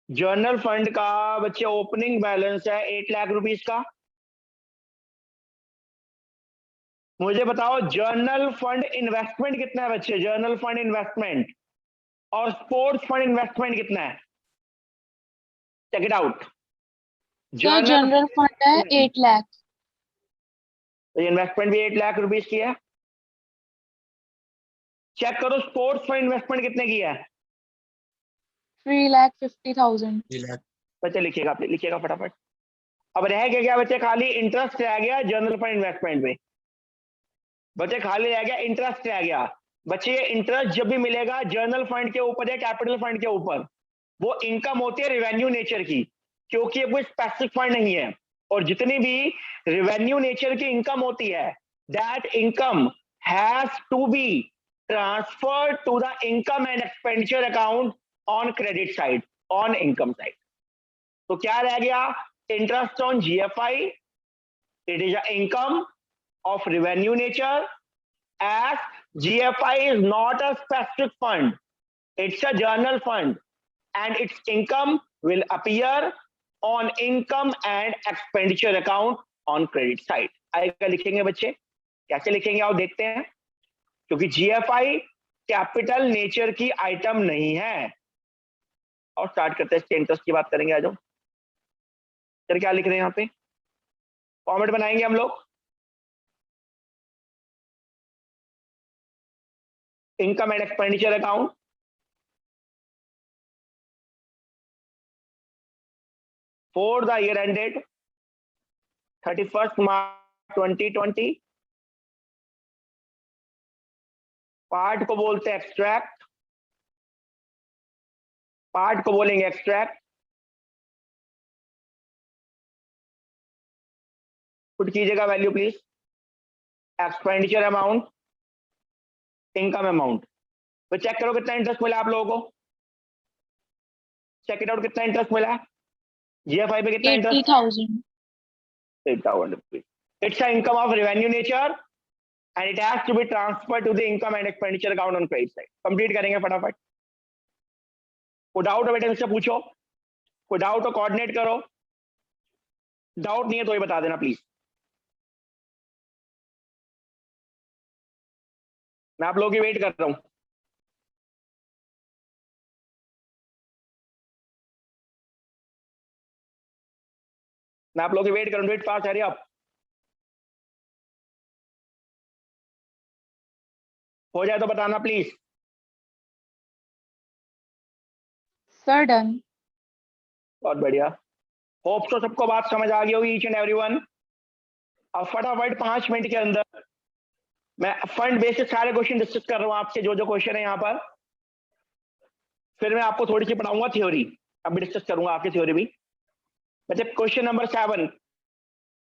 General fund का बच्चे ओपनिंग बैलेंस है 8 लाख रुपीस का। मुझे बताओ जर्नल फंड इन्वेस्टमेंट कितना है बच्चे, जर्नल फंड इन्वेस्टमेंट और स्पोर्ट्स फंड इन्वेस्टमेंट कितना है, check it out. Sir general fund है 8 लाख। तो इन्वेस्टमेंट भी 8 लाख रुपीस की है। चेक करो स्पोर्ट्स फंड इन्वेस्टमेंट कितने की है, 3,50,000। 3 lakh बच्चे लिखिएगा, लिखिएगा फटाफट। अब रह गया क्या बच्चे, खाली इंटरेस्ट रह गया जर्नल फंड इन्वेस्टमेंट में। बच्चे खाली रह गया इंटरेस्ट रह गया। बच्चे ये इंटरेस्ट जब भी मिलेगा जर्नल फंड के ऊपर या कैपिटल फंड के ऊपर, वो इनकम होती है रिवेन्यू नेचर की, क्योंकि ये कोई स्पेसिफिक फंड नहीं है। और जितनी भी रिवेन्यू नेचर की इनकम होती है, that income has to be transferred to the income and expenditure account on credit side, on income side. तो क्या रह गया, interest on GFI, it is a income of revenue nature, as GFI is not a specific fund, it's a journal fund and its income will appear on income and expenditure account on credit side। आएगा, लिखेंगे बच्चे, कैसे लिखेंगे आओ देखते हैं। क्योंकि GFI capital nature की आइटम नहीं है। और स्टार्ट करते हैं, इंटरेस्ट की बात करेंगे। आ जाओ, फिर क्या लिख रहे हैं यहाँ पे, फॉर्मेट बनाएंगे हम लोग। Income and expenditure account, for the year ended 31 March 2020। Part को बोलते हैं एक्सट्रैक्ट, पार्ट को बोलेंगे एक्सट्रैक्ट। पुट कीजिएगा value please, expenditure amount, income amount. तो चेक करो कितना इंटरेस्ट मिला आप लोगों को, चेक इट आउट, कितना इंटरेस्ट मिला है जीएफआई पे, कितना interest? 80,000. 8,000 rupees. It's an income of revenue nature and it has to be transferred to the income and expenditure account on credit side. Complete करेंगे फटाफट। कोई डाउट हो बेटे मुझसे पूछो, कोई डाउट हो कोऑर्डिनेट करो, डाउट नहीं है तो ये बता देना प्लीज। मैं आप लोगों की वेट कर रहा हूं। मैं आप लोगों की वेट कर रहा हूं, वेट फास्ट, हरी अप। हो जाए तो बताना प्लीज। Sir, done. बहुत बढ़िया, होप तो सबको बात समझ आ गई होगी ईच एंड एवरीवन। अब फटाफट 5 मिनट के अंदर मैं फंड बेसिस सारे क्वेश्चन डिस्कस कर रहा हूं आपसे, जो जो क्वेश्चन है यहाँ पर। फिर मैं आपको थोड़ी सी पढ़ाऊंगा थ्योरी, अभी डिस्कस करूंगा आपकी थ्योरी भी। मतलब क्वेश्चन नंबर 7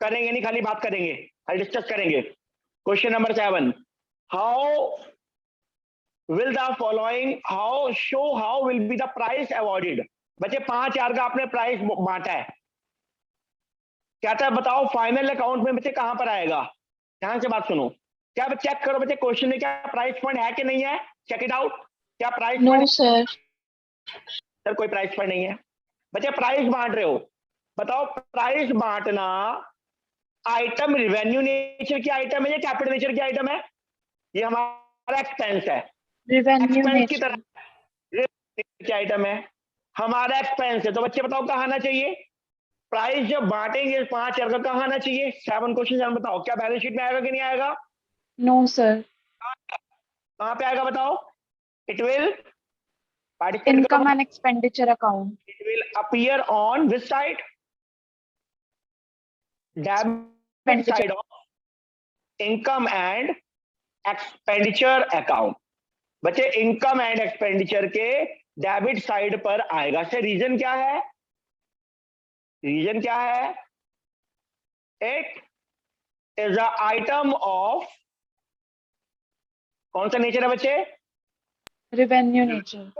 करेंगे, नहीं खाली बात करेंगे, खाली डिस्कस करेंगे। Question number 7, how will the following how will be the price awarded. बच्चे 5,000 का आपने प्राइस बांटा है, क्या था बताओ फाइनल अकाउंट में बच्चे कहां पर आएगा? ध्यान से बात सुनो, क्या चेक करो बच्चे क्वेश्चन में क्या प्राइस फंड है कि नहीं है, चेक इट आउट। क्या price No, fund? sir. Sir कोई प्राइस फंड नहीं है। बच्चे प्राइस बांट रहे हो, बताओ प्राइस बांटना आइटम रिवेन्यू नेचर की आइटम है या कैपिटल नेचर की आइटम है? ये हमारा एक्सपेंस है, Revenue एक्सपेंस की nature. तरह की आइटम है, हमारा एक्सपेंस है। तो बच्चे बताओ कहाँ आना चाहिए प्राइस? जब बांटेंगे 5,000 का कहाँ आना चाहिए? 7 क्वेश्चन बताओ, क्या बैलेंस शीट में आएगा कि नहीं आएगा? No, sir. कहाँ पे आएगा बताओ? It will Income and expenditure account. it will appear on which side? Debit side of income and expenditure account। बच्चे इनकम एंड एक्सपेंडिचर के डेबिट साइड पर आएगा। से रीजन क्या है? रीजन क्या है? It is a item of कौन सा नेचर है बच्चे? Revenue nature.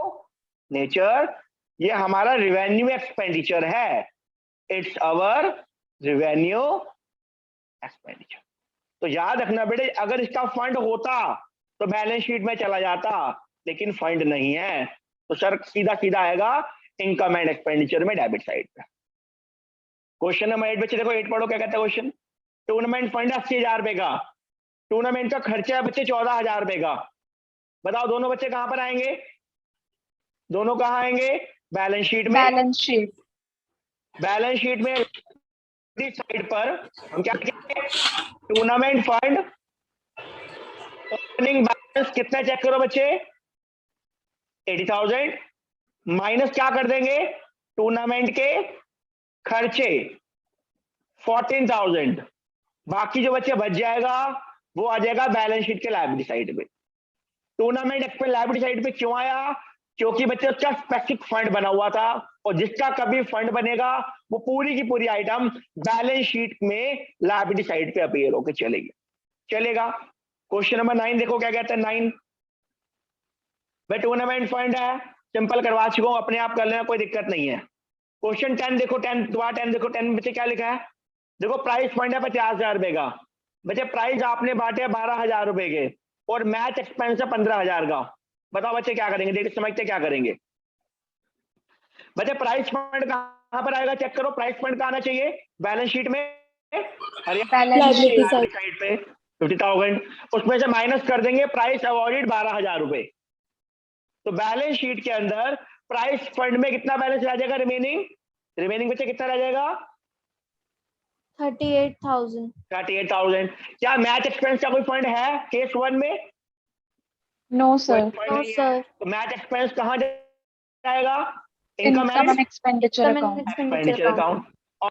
नेचर, ये हमारा रिवेन्यू एक्सपेंडिचर है, इट्स अवर रिवेन्यू एक्सपेंडिचर। तो याद रखना बेटे, अगर इसका फंड होता तो बैलेंस शीट में चला जाता, लेकिन फंड नहीं है तो सर सीधा सीधा आएगा इनकम एंड एक्सपेंडिचर में डेबिट साइड पे। क्वेश्चन नंबर 8 बच्चे देखो, 8 पढ़ो क्या कहता है क्वेश्चन। टूर्नामेंट फंड 80,000 रुपए का, टूर्नामेंट का खर्चा है बच्चे 14,000 रुपए का। बताओ दोनों बच्चे कहां पर आएंगे? दोनों कहां आएंगे? बैलेंस शीट में। Balance sheet. बैलेंस शीट में साइड पर हम क्या करेंगे? टूर्नामेंट फंड ओपनिंग बैलेंस कितना चेक करो बच्चे? 80,000 माइनस क्या कर देंगे? टूर्नामेंट के खर्चे 14,000। बाकी जो बच्चे बच जाएगा वो आ जाएगा बैलेंस शीट के लायबिलिटी साइड पे। टूर्नामेंट एक्सपेंस लायबिलिटी साइड पे क्यों आया? क्योंकि बच्चे उसका स्पेसिफिक फंड बना हुआ था, और जिसका कभी फंड बनेगा वो पूरी की पूरी आइटम बैलेंस शीट में लायबिलिटी साइड पे अपीयर होकर चलेगी, चलेगा। क्वेश्चन नंबर 9 देखो क्या कहता है। 9 भाई टूर्नामेंट फंड है, सिंपल करवा चुका हूं, अपने आप कर लेना, कोई दिक्कत नहीं है। क्वेश्चन 10 देखो, 10 दोबारा 10 देखो, 10 बच्चे क्या लिखा है? देखो प्राइस फंड है 50,000 रुपए का, बच्चे प्राइस आपने बांटे 12,000 रुपए के, और मैच एक्सपेंस है 15,000 का। बताओ बच्चे क्या करेंगे? देख समझते क्या करेंगे बच्चे? प्राइस फंड कहां पर आएगा चेक करो। प्राइस फंड कहां आना चाहिए? बैलेंस शीट में, साइड पे 50,000, उसमें से माइनस कर देंगे प्राइस अवॉर्डेड 12,000 रुपए। तो बैलेंस शीट के अंदर प्राइस फंड में कितना बैलेंस रह जाएगा रिमेनिंग बच्चे कितना रह जाएगा 38,000. 38,000। क्या मैच एक्सपेंस का कोई फंड है केस 1 में? नो कोई सर. फंड No नहीं है। sir. तो मैच एक्सपेंस कहां जाएगा? Income income and expenditure Income and account. expenditure expenditure account. Account. On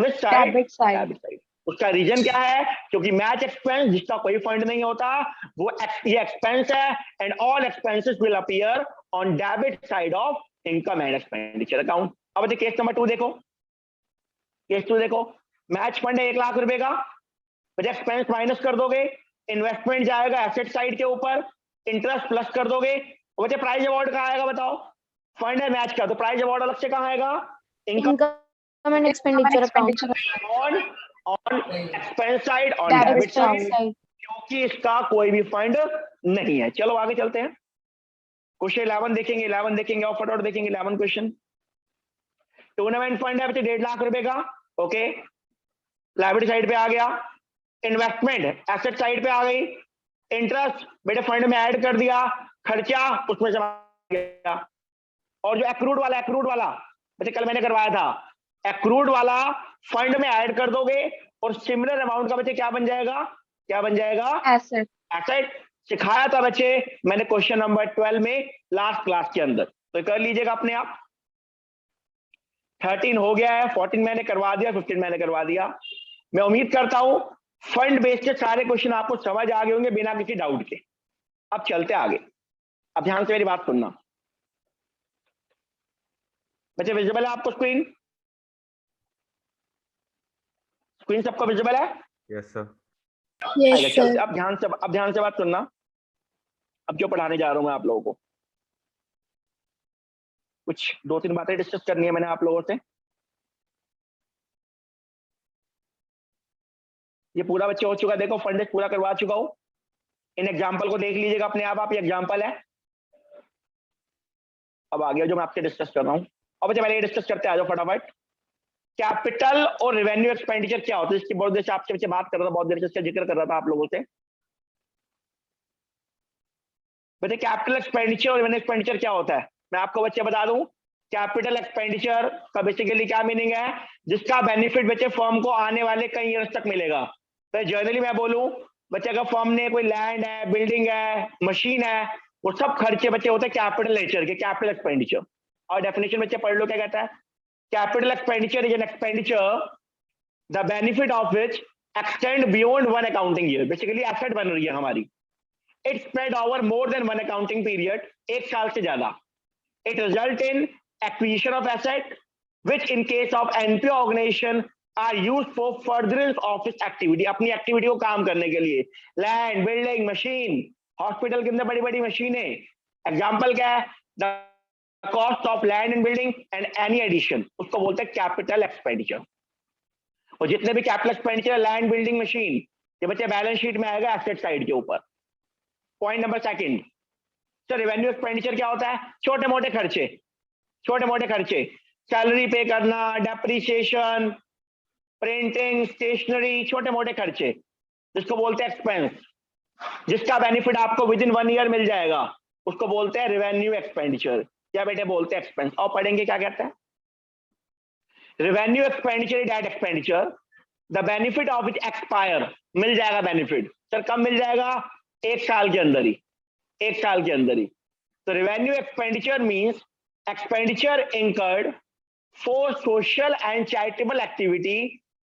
which side? Debit side. Debit side. उसका रीजन क्या है? क्योंकि मैच एक्सपेंस जिसका कोई फंड नहीं होता वो ये एक्सपेंस है, and all expenses will appear on debit side of income and expenditure account. अब केस नंबर 2 देखो। केस 2 देखो, मैच फंड है 1 लाख रुपए का, बच्चे एक्सपेंस माइनस कर दोगे, इन्वेस्टमेंट जाएगा एसेट साइड के ऊपर, इंटरेस्ट प्लस कर दोगे, बच्चे प्राइज अवार्ड कहाँ आएगा बताओ? फंड है मैच का, तो प्राइज अवार्ड अलग से कहाँ आएगा? Income and expenditure account. On expense side, on Debit debit Debit side, side. क्योंकि इसका कोई भी फंड नहीं है। चलो आगे चलते हैं, क्वेश्चन 11 देखेंगे, 11 देखेंगे और फटाफट देखेंगे 11 क्वेश्चन। टूर्नामेंट फंड है बच्चे 1.5 लाख रुपए का, ओके, लायबिलिटी साइड पे आ गया, इन्वेस्टमेंट एसेट साइड पे आ गई, इंटरेस्ट बेटे फंड में ऐड कर दिया, खर्चा उसमें जमा गया, और जो एक्रूड वाला बच्चे कल मैंने करवाया था, एक्रूड वाला फंड में ऐड कर दोगे और सिमिलर अमाउंट का बच्चे क्या बन जाएगा? एसेट. एसेट। सिखाया था बच्चे मैंने क्वेश्चन नंबर 12 में लास्ट क्लास के अंदर, तो कर लीजिएगा अपने आप। 13 हो गया है, 14 मैंने करवा दिया, 15 मैंने करवा दिया। मैं उम्मीद करता हूं फंड बेस्ड के सारे क्वेश्चन आपको समझ आ गए होंगे बिना किसी डाउट के। अब चलते आगे, अब ध्यान से मेरी बात सुनना बच्चे। विजिबल है आपको स्क्रीन सबको विजिबल है? Yes sir. Yes sir. अब ध्यान से बात सुनना। अब जो पढ़ाने जा रहा हूं मैं आप लोगों को, कुछ 2-3 बातें डिस्कस करनी है मैंने आप लोगों से। ये पूरा बच्चे हो चुका, देखो फंड पूरा करवा चुका हूं। इन एग्जाम्पल को देख लीजिएगा अपने आप, ये एग्जाम्पल है। अब आ गया जो मैं आपसे डिस्कस कर रहा हूं। अब बच्चे पहले डिस्कस करते आ जाओ फटाफट। कैपिटल और रेवेन्यू एक्सपेंडिचर क्या होता है, इसकी बहुत देर से आपसे बच्चे बात कर रहा था, बहुत देर से इसका जिक्र कर रहा था आप लोगों से। बच्चे कैपिटल एक्सपेंडिचर और रेवेन्यू एक्सपेंडिचर क्या होता है मैं आपको बच्चे बता दूं। कैपिटल एक्सपेंडिचर का बेसिकली क्या मीनिंग है? जिसका बेनिफिट बच्चे फर्म को आने वाले कई ईयर्स तक मिलेगा। तो जनरली मैं बोलूं बच्चे, अगर फर्म ने कोई लैंड है, बिल्डिंग है, मशीन है, वो सब खर्चे बच्चे होते हैं कैपिटल नेचर के, कैपिटल एक्सपेंडिचर। और डेफिनेशन बच्चे पढ़ लो क्या कहता है। Capital expenditure is an expenditure the benefit of which extend beyond 1 accounting year. Basically asset बन रही है हमारी, it spread over more than 1 accounting period, 1 साल से ज्यादा। It result in acquisition of asset which in case of NPO organization are used for furtherance of its activity, अपनी activity को काम करने के लिए। लैंड, बिल्डिंग, मशीन, हॉस्पिटल के अंदर बड़ी बड़ी मशीनें, एग्जांपल क्या है? The cost of land and building and any addition, उसको बोलते हैं कैपिटल एक्सपेंडिचर। और जितने भी capital expenditure, land, building, machine, ये बच्चे बैलेंस शीट में आएगा एसेट साइड के ऊपर। Point number second, sir revenue expenditure क्या होता है? छोटे मोटे खर्चे, सैलरी पे करना, डेप्रिसिएशन, प्रिंटिंग, स्टेशनरी, छोटे मोटे खर्चे, जिसको बोलते हैं एक्सपेंस। जिसका बेनिफिट आपको विद इन 1 ईयर मिल जाएगा, उसको बोलते हैं रेवेन्यू एक्सपेंडिचर। क्या बेटे बोलते हैं एक्सपेंस। और पढ़ेंगे क्या कहता है। Revenue expenditure is that expenditure the benefit of it expire, मिल जाएगा बेनिफिट। सर कब मिल जाएगा? 1 साल के अंदर ही। तो revenue expenditure means expenditure incurred for social and charitable activity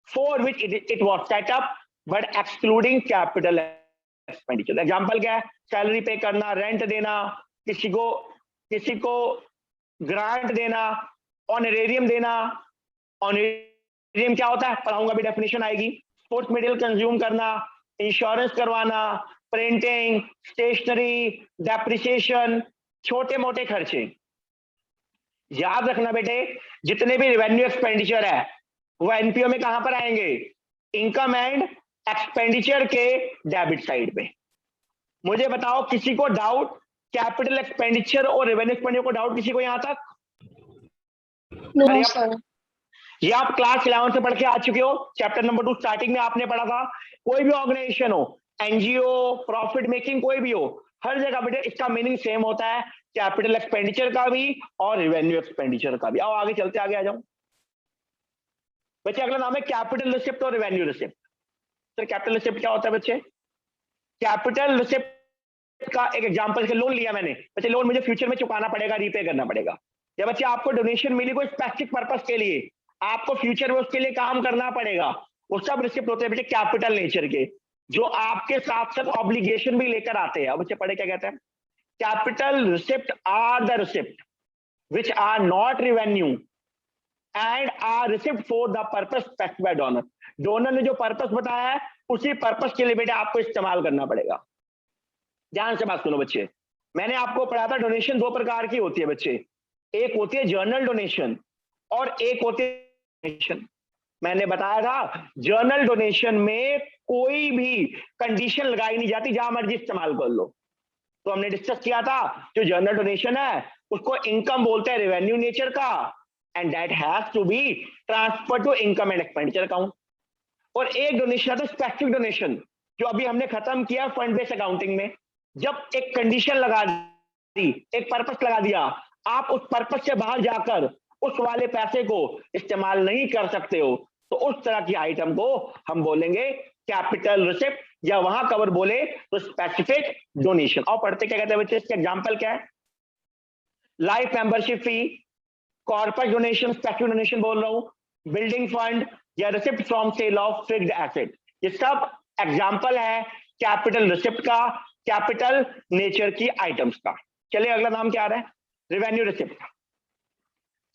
for which it was set up but excluding capital expenditure. Example क्या है? सैलरी पे करना, रेंट देना, किसी को ग्रांट देना, ऑनरेरियम देना। ऑनरेरियम क्या होता है पढ़ाऊंगा भी, डेफिनेशन आएगी। स्पोर्ट्स मटेरियल कंज्यूम करना, इंश्योरेंस करवाना, प्रिंटिंग, स्टेशनरी, डेप्रिसिएशन, छोटे मोटे खर्चे। याद रखना बेटे, जितने भी रेवेन्यू एक्सपेंडिचर है वो एनपीओ में कहां पर आएंगे? इनकम एंड एक्सपेंडिचर के डेबिट साइड पे। मुझे बताओ किसी को डाउट कैपिटल एक्सपेंडिचर और रेवेन्यू एक्सपेंडिचर को डाउट किसी को यहां तक? No sir. ये आप क्लास 11 से पढ़ के आ चुके हो। चैप्टर नंबर 2 स्टार्टिंग में आपने पढ़ा था। कोई भी ऑर्गेनाइजेशन हो, एनजीओ, प्रॉफिट मेकिंग, कोई भी हो, हर जगह बेटे इसका मीनिंग सेम होता है, कैपिटल एक्सपेंडिचर का भी और रेवेन्यू एक्सपेंडिचर का भी। आओ आगे चलते, आगे आ जाओ बच्चे। अगला नाम है कैपिटल रिसिप्ट और revenue receipt. Sir capital receipt क्या होता है बच्चे? कैपिटल रिसिप्ट का एक एग्जांपल से लोन लिया मैंने बच्चे, लोन मुझे फ्यूचर में चुकाना पड़ेगा, रीपे करना पड़ेगा। या बच्चे आपको डोनेशन मिली कोई स्पेसिफिक पर्पस के लिए, आपको फ्यूचर में उसके लिए काम करना पड़ेगा, वो सब रिसिप्ट होते हैं बेटे कैपिटल नेचर के, जो आपके साथ साथ ऑब्लिगेशन भी लेकर आते हैं। अब बच्चे पढ़े क्या कहते हैं? Capital receipt are the receipt which are not revenue and are receipt for the purpose specified by donor. Donor ने जो पर्पस बताया है उसी पर्पस के लिए बेटा आपको इस्तेमाल करना पड़ेगा। ध्यान से बात सुनो बच्चे, मैंने आपको पढ़ा था डोनेशन दो प्रकार की होती है बच्चे, एक होती है जर्नल डोनेशन और एक होती है डोनेशन। मैंने बताया था जर्नल डोनेशन में कोई भी कंडीशन लगाई नहीं जाती, जहां मर्जी इस्तेमाल कर लो। तो हमने डिस्कस किया था जो जर्नल डोनेशन है उसको इनकम बोलते हैं रेवेन्यू नेचर का, and that has to be transfer to income and expenditure account. और एक डोनेशन आता है स्पेसिफिक डोनेशन, जो अभी हमने खत्म किया फंड बेस्ड अकाउंटिंग में। जब एक कंडीशन लगा दी, एक पर्पस लगा दिया, आप उस पर्पस से बाहर जाकर उस वाले पैसे को इस्तेमाल नहीं कर सकते हो, तो उस तरह की आइटम को हम बोलेंगे कैपिटल रिसिप्ट, या वहां कवर बोले तो स्पेसिफिक डोनेशन। और पढ़ते क्या कहते हैं बच्चे, इसका एग्जांपल क्या है? Life membership fee, corporate donation, specific donation बोल रहा हूं, बिल्डिंग फंड या receipt from sale of fixed asset, ये सब एग्जांपल है कैपिटल रिसिप्ट का, कैपिटल नेचर की आइटम्स का। चलिए अगला नाम क्या आ रहा है? Revenue receipt.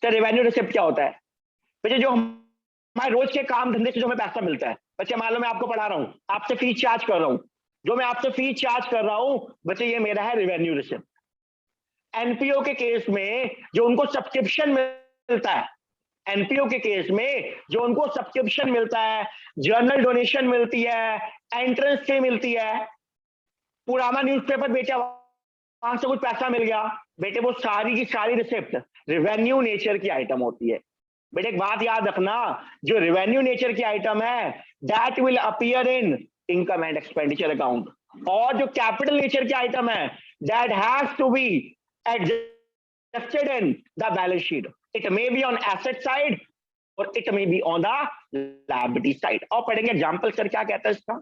तो रेवेन्यू रिसिप्ट क्या होता है बच्चे? जो हमारे रोज के काम धंधे से जो हमें पैसा मिलता है बच्चे, मान लो मैं आपको पढ़ा रहा हूं, आपसे फीस चार्ज कर रहा हूं, जो मैं आपसे फीस चार्ज कर रहा हूं बच्चे ये मेरा है रेवेन्यू रिसिप्ट। एनपीओ के केस में जो उनको सब्सक्रिप्शन मिलता है, एनपीओ के केस में जो उनको सब्सक्रिप्शन मिलता है, जर्नल डोनेशन मिलती है, एंट्रेंस फी मिलती है, पुराना न्यूज़पेपर बेचा वहां से कुछ पैसा मिल गया बेटे, वो सारी की सारी रिसिप्ट रेवेन्यू नेचर की आइटम होती है। बेटे एक बात याद रखना, जो रेवेन्यू नेचर की आइटम है that will appear in income and expenditure account, और जो कैपिटल नेचर की आइटम है that has to be adjusted in the balance sheet. It may be on asset side or it may be on the liability side. और पढ़ेंगे example sir क्या कहता है इसका।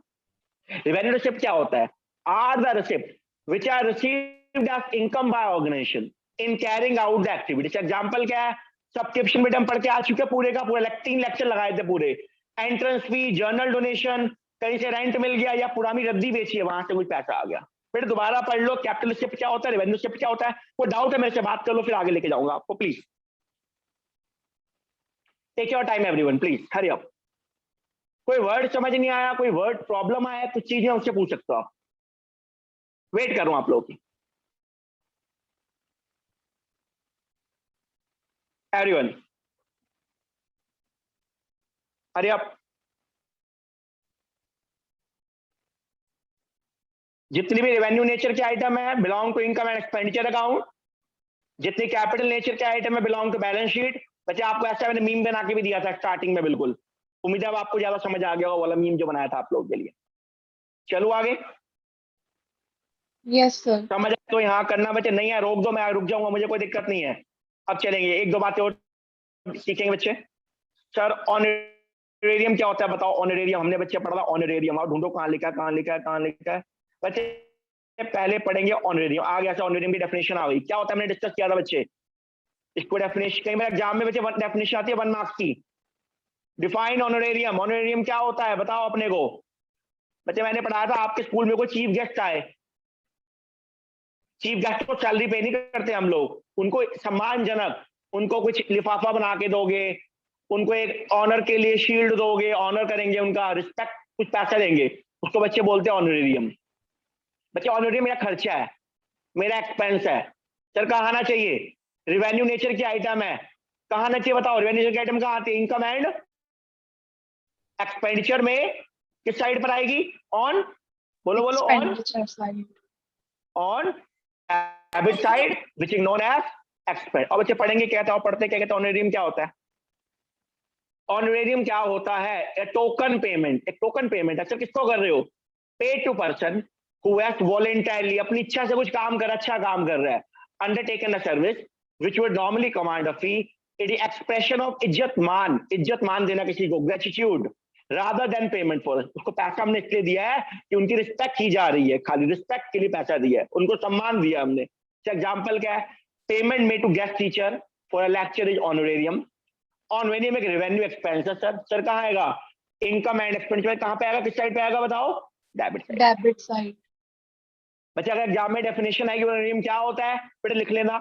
रेवेन्यू रिसिप्ट क्या होता है? Are the receipt which are received as income by organization in carrying out the activities. Example क्या है? सब्सक्रिप्शन बेटा हम पढ़ के आ चुके हैं पूरे का पूरा, 3 लेक्चर लगाए थे पूरे। एंट्रेंस फी, जर्नल डोनेशन, कहीं से रेंट मिल गया या पुरानी रद्दी बेची है वहां से कुछ पैसा आ गया। फिर दोबारा पढ़ लो कैपिटल रिसिप्ट क्या होता है, रेवेन्यू रिसिप्ट क्या होता है। कोई डाउट है मेरे से बात कर लो, फिर आगे लेके जाऊंगा आपको। Please take your time everyone, please hurry up. कोई वर्ड समझ नहीं आया, कोई वर्ड प्रॉब्लम आया, कुछ चीजें उससे पूछ सकते हो आप। वेट कर रहा हूं आप लोगों की। Everyone hurry up. जितनी भी रेवेन्यू नेचर के आइटम है belong to income and expenditure account, जितनी कैपिटल नेचर के आइटम है बिलोंग टू बैलेंस शीट। बच्चे आपको ऐसा मैंने मीम बना के भी दिया था स्टार्टिंग में, बिल्कुल उम्मीद है अब आपको ज्यादा समझ आ गया होगा वाला मीम जो बनाया था आप लोगों के लिए। चलो आगे। Yes sir. समझ तो यहाँ करना बच्चे, नहीं है रोक दो, मैं रुक जाऊंगा, मुझे कोई दिक्कत नहीं है। अब चलेंगे, एक दो बातें और सीखेंगे बच्चे। सर ऑनरेरियम क्या होता है बताओ? ऑनरेरियम हमने बच्चे पढ़ा था, ऑनरेरियम आओ ढूंढो कहाँ लिखा है, कहाँ लिखा है, कहाँ लिखा है बच्चे। पहले पढ़ेंगे ऑनरेरियम, आ गया ऑनरेरियम की डेफिनेशन आ गई। क्या होता है हमने डिस्कस किया था बच्चे इसको, डेफिनेशन कई बार एग्जाम में बच्चे डेफिनेशन आती है 1 मार्क्स की। डिफाइन ऑनरेरियम, ऑनरेरियम क्या होता है बताओ अपने को बच्चे। मैंने पढ़ाया था आपके स्कूल में कोई चीफ गेस्ट आए, चीफ गेस्ट को सैलरी पे नहीं करते हम लोग, उनको सम्मानजनक उनको कुछ लिफाफा बना के दोगे, उनको एक ऑनर के लिए शील्ड दोगे, ऑनर करेंगे, उनका रिस्पेक्ट कुछ पैसा देंगे, उसको बच्चे बोलते हैं ऑनरेरियम। बच्चे ऑनरेरियम मेरा खर्चा है, मेरा एक्सपेंस है। सर कहाँ आना चाहिए? रेवेन्यू नेचर की आइटम है, कहाँ आना चाहिए बताओ? रेवेन्यू नेचर की आइटम कहाँ आती है? इनकम एंड एक्सपेंडिचर में किस साइड पर आएगी? ऑन, बोलो बोलो, on debit side which is known as expend. और बच्चे पढ़ेंगे क्या था, पढ़ते क्या कहते हैं ऑनरेरियम क्या होता है? ऑनरेरियम क्या होता है? ए टोकन पेमेंट, एक टोकन पेमेंट। अच्छा किसको कर रहे हो? Pay to person who has voluntarily अपनी इच्छा से कुछ काम कर, अच्छा काम कर रहा है, undertaken a service which would normally command a fee. It is expression of इज्जत मान देना किसी को, gratitude rather than payment for it. उसको पैसा हमने इसलिए दिया है कि उनकी रिस्पेक्ट की जा रही है, खाली रिस्पेक्ट के लिए पैसा दिया है, उनको सम्मान दिया हमने. एग्जाम्पल क्या है? Payment made to guest teacher for a lecture is honorarium. Honorarium एक रेवेन्यू एक्सपेंस है सर. सर कहाँ आएगा? इनकम एंड एक्सपेंडिचर कहाँ पे आएगा, किस साइड पे आएगा बताओ? Debit side. बच्चा अगर एग्जाम में डेफिनेशन आएगी ऑनरेरियम क्या होता है बेटा लिख लेना.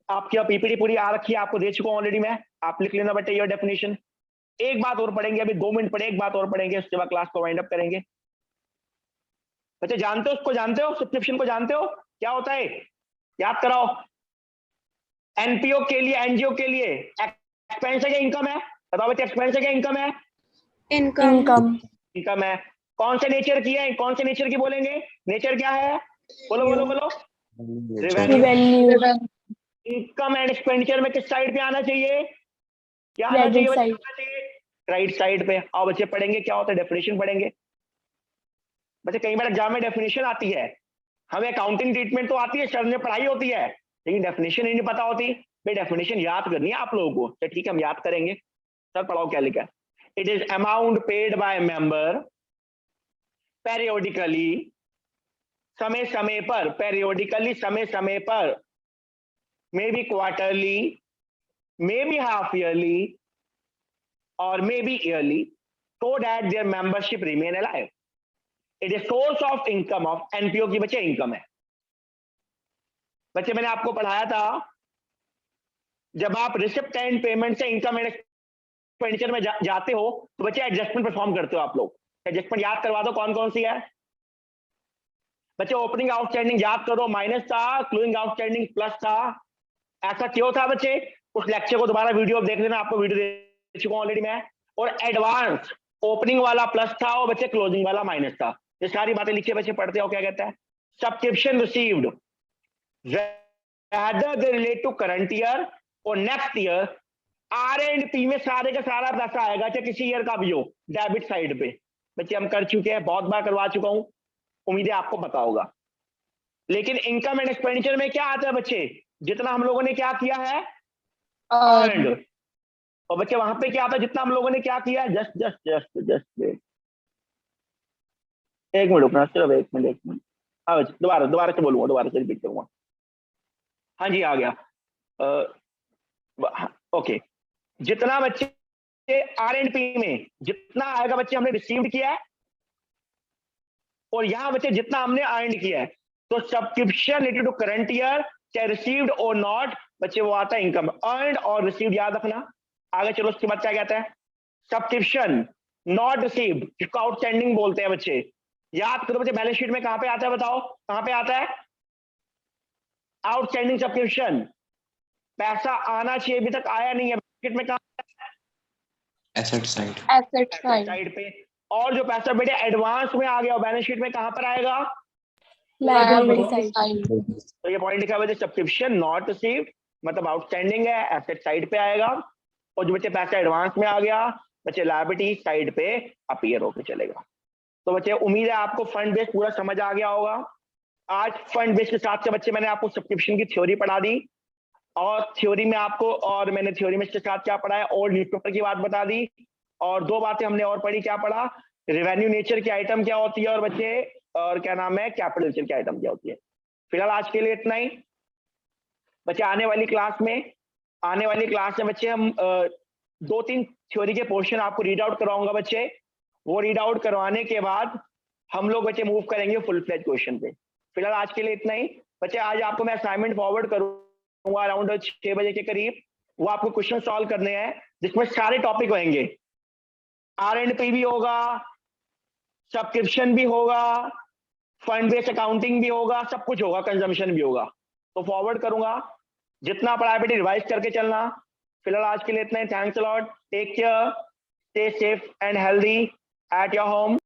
आपकी पीपीटी पूरी आ रखी है, आपको दे चुका हूं ऑलरेडी मैं, आप लिख लेना बेटा ये डेफिनेशन. एक बात और पढ़ेंगे, अभी 2 मिनट पढ़े, एक बात और पढ़ेंगे, उसके बाद क्लास को वाइंड अप करेंगे. बच्चे जानते हो उसको, जानते हो सब्सक्रिप्शन को, जानते हो क्या होता है? याद कराओ. एनपीओ के लिए, एनजीओ के लिए एक्सपेंस है क्या इनकम है? बताओ बच्चे, एक्सपेंस है क्या इनकम है? इनकम है. कौन से नेचर की है, कौन से नेचर की बोलेंगे? नेचर क्या है? बोलो बोलो बोलो. रेवेन्यू. इनकम एंड एक्सपेंडिचर में किस साइड पे आना चाहिए? क्या आना चाहिए? राइट साइड पे. आओ बच्चे पढ़ेंगे क्या होता है, डेफिनेशन पढ़ेंगे. बच्चे कई बार एग्जाम में डेफिनेशन आती है, हमें अकाउंटिंग ट्रीटमेंट तो आती है, सर ने पढ़ाई होती है, लेकिन डेफिनेशन ही नहीं पता होती. भाई डेफिनेशन याद करनी है आप लोगों को, तो ठीक है हम याद करेंगे. सर पढ़ाओ क्या लिखा है. It is amount paid by member periodically, समय समय पर, पेरियोडिकली समय समय पर, may be quarterly, may be half yearly और may be yearly, so that their membership remain alive. It is source of income of NPO की बच्चे income है. बच्चे मैंने आपको पढ़ाया था, जब आप रिसिप्ट एंड पेमेंट से इनकम एंड एक्सपेंडिचर में जाते हो तो बच्चे एडजस्टमेंट परफॉर्म करते हो आप लोग. एडजस्टमेंट याद करवा दो कौन कौन सी है. बच्चे ओपनिंग आउटस्टैंडिंग याद करो, माइनस था, क्लोजिंग आउटस्टैंडिंग प्लस था. ऐसा क्यों था बच्चे? उस लेक्चर को दोबारा वीडियो देख लेना, आपको वीडियो दे चुका हूं ऑलरेडी मैं. और एडवांस ओपनिंग वाला प्लस था और बच्चे क्लोजिंग वाला माइनस था. ये सारी बातें लिखिए बच्चे, पढ़ते हो क्या कहता है. Subscription received whether they relate to current year और next year, R and P में सारे का सारा पैसा आएगा, चाहे किसी ईयर का भी हो, डेबिट साइड पे. बच्चे हम कर चुके हैं, बहुत बार करवा चुका हूं, उम्मीद है आपको पता होगा. लेकिन इनकम एंड एक्सपेंडिचर में क्या आता है बच्चे? जितना हम लोगों ने क्या किया है, अर्नड. और बच्चे वहां पे क्या आता है? जितना हम लोगों ने क्या किया है. जस्ट जस्ट जस्ट जस्ट एक मिनट रुकना, सिर्फ एक मिनट. हाँ बच्चे दोबारा से बोलूंगा, दोबारा से रिपीट करूंगा. हाँ जी आ गया. ओके. जितना बच्चे आर एंड पी में जितना आएगा बच्चे हमने रिसीव्ड किया है, और यहां बच्चे जितना हमने अर्न किया है, तो subscription related to current year, चाहे रिसीव्ड और नॉट, बच्चे वो आता है इनकम. अर्न और रिसीव्ड याद रखना. आगे चलो उसके बाद क्या कहता है? सब्सक्रिप्शन नॉट रिसीव्ड, जिसको आउटस्टैंडिंग बोलते हैं बच्चे. याद करो बच्चे, बैलेंस शीट में कहां पे आता है बताओ, कहां पे आता है? Outstanding subscription. पैसा आना चाहिए, अभी तक आया नहीं है. बैलेंस शीट में कहां? एसेट साइड पे. और जो पैसा बेटे एडवांस में आ गया, बैलेंस शीट में कहां पर आएगा? Liability side. तो ये पॉइंट लिखा हुआ है, सब्सक्रिप्शन नॉट रिसीव्ड मतलब आउटस्टैंडिंग है, एसेट साइड पे आएगा. और जो बच्चे पैसा एडवांस में आ गया, बच्चे लायबिलिटी साइड पे अपीयर होकर चलेगा. तो बच्चे उम्मीद है आपको फंड बेस पूरा समझ आ गया होगा. आज फंड बेस के साथ से बच्चे मैंने आपको सब्सक्रिप्शन की थ्योरी पढ़ा दी, और थ्योरी में आपको, और मैंने थ्योरी में इसके साथ क्या पढ़ा है, ओल्ड न्यूज़पेपर की बात बता दी. और 2 बातें हमने और पढ़ी. क्या पढ़ा? रेवेन्यू नेचर की आइटम क्या होती है, और बच्चे और क्या नाम है, कैपिटल नेचर की आइटम क्या होती है. फिलहाल आज के लिए इतना ही बच्चे. आने वाली क्लास में बच्चे हम 2-3 थ्योरी के पोर्शन आपको रीड आउट करवाऊंगा बच्चे. वो रीड आउट करवाने के बाद हम लोग बच्चे मूव करेंगे फुल फ्लेज क्वेश्चन पे. फिलहाल आज के लिए इतना ही बच्चे. आज आपको मैं असाइनमेंट फॉरवर्ड करूंगा अराउंड 6 बजे के करीब. वो आपको क्वेश्चन सॉल्व करने हैं, जिसमें सारे टॉपिक होंगे. आर एंड पी भी होगा, सब्सक्रिप्शन भी होगा, फंड बेस्ड अकाउंटिंग भी होगा, सब कुछ होगा, कंजम्पशन भी होगा. तो फॉरवर्ड करूंगा. जितना पढ़ा है बेटे रिवाइज करके चलना. फिलहाल आज के लिए इतना ही. Thanks a lot. Take care. Stay safe and healthy at your home.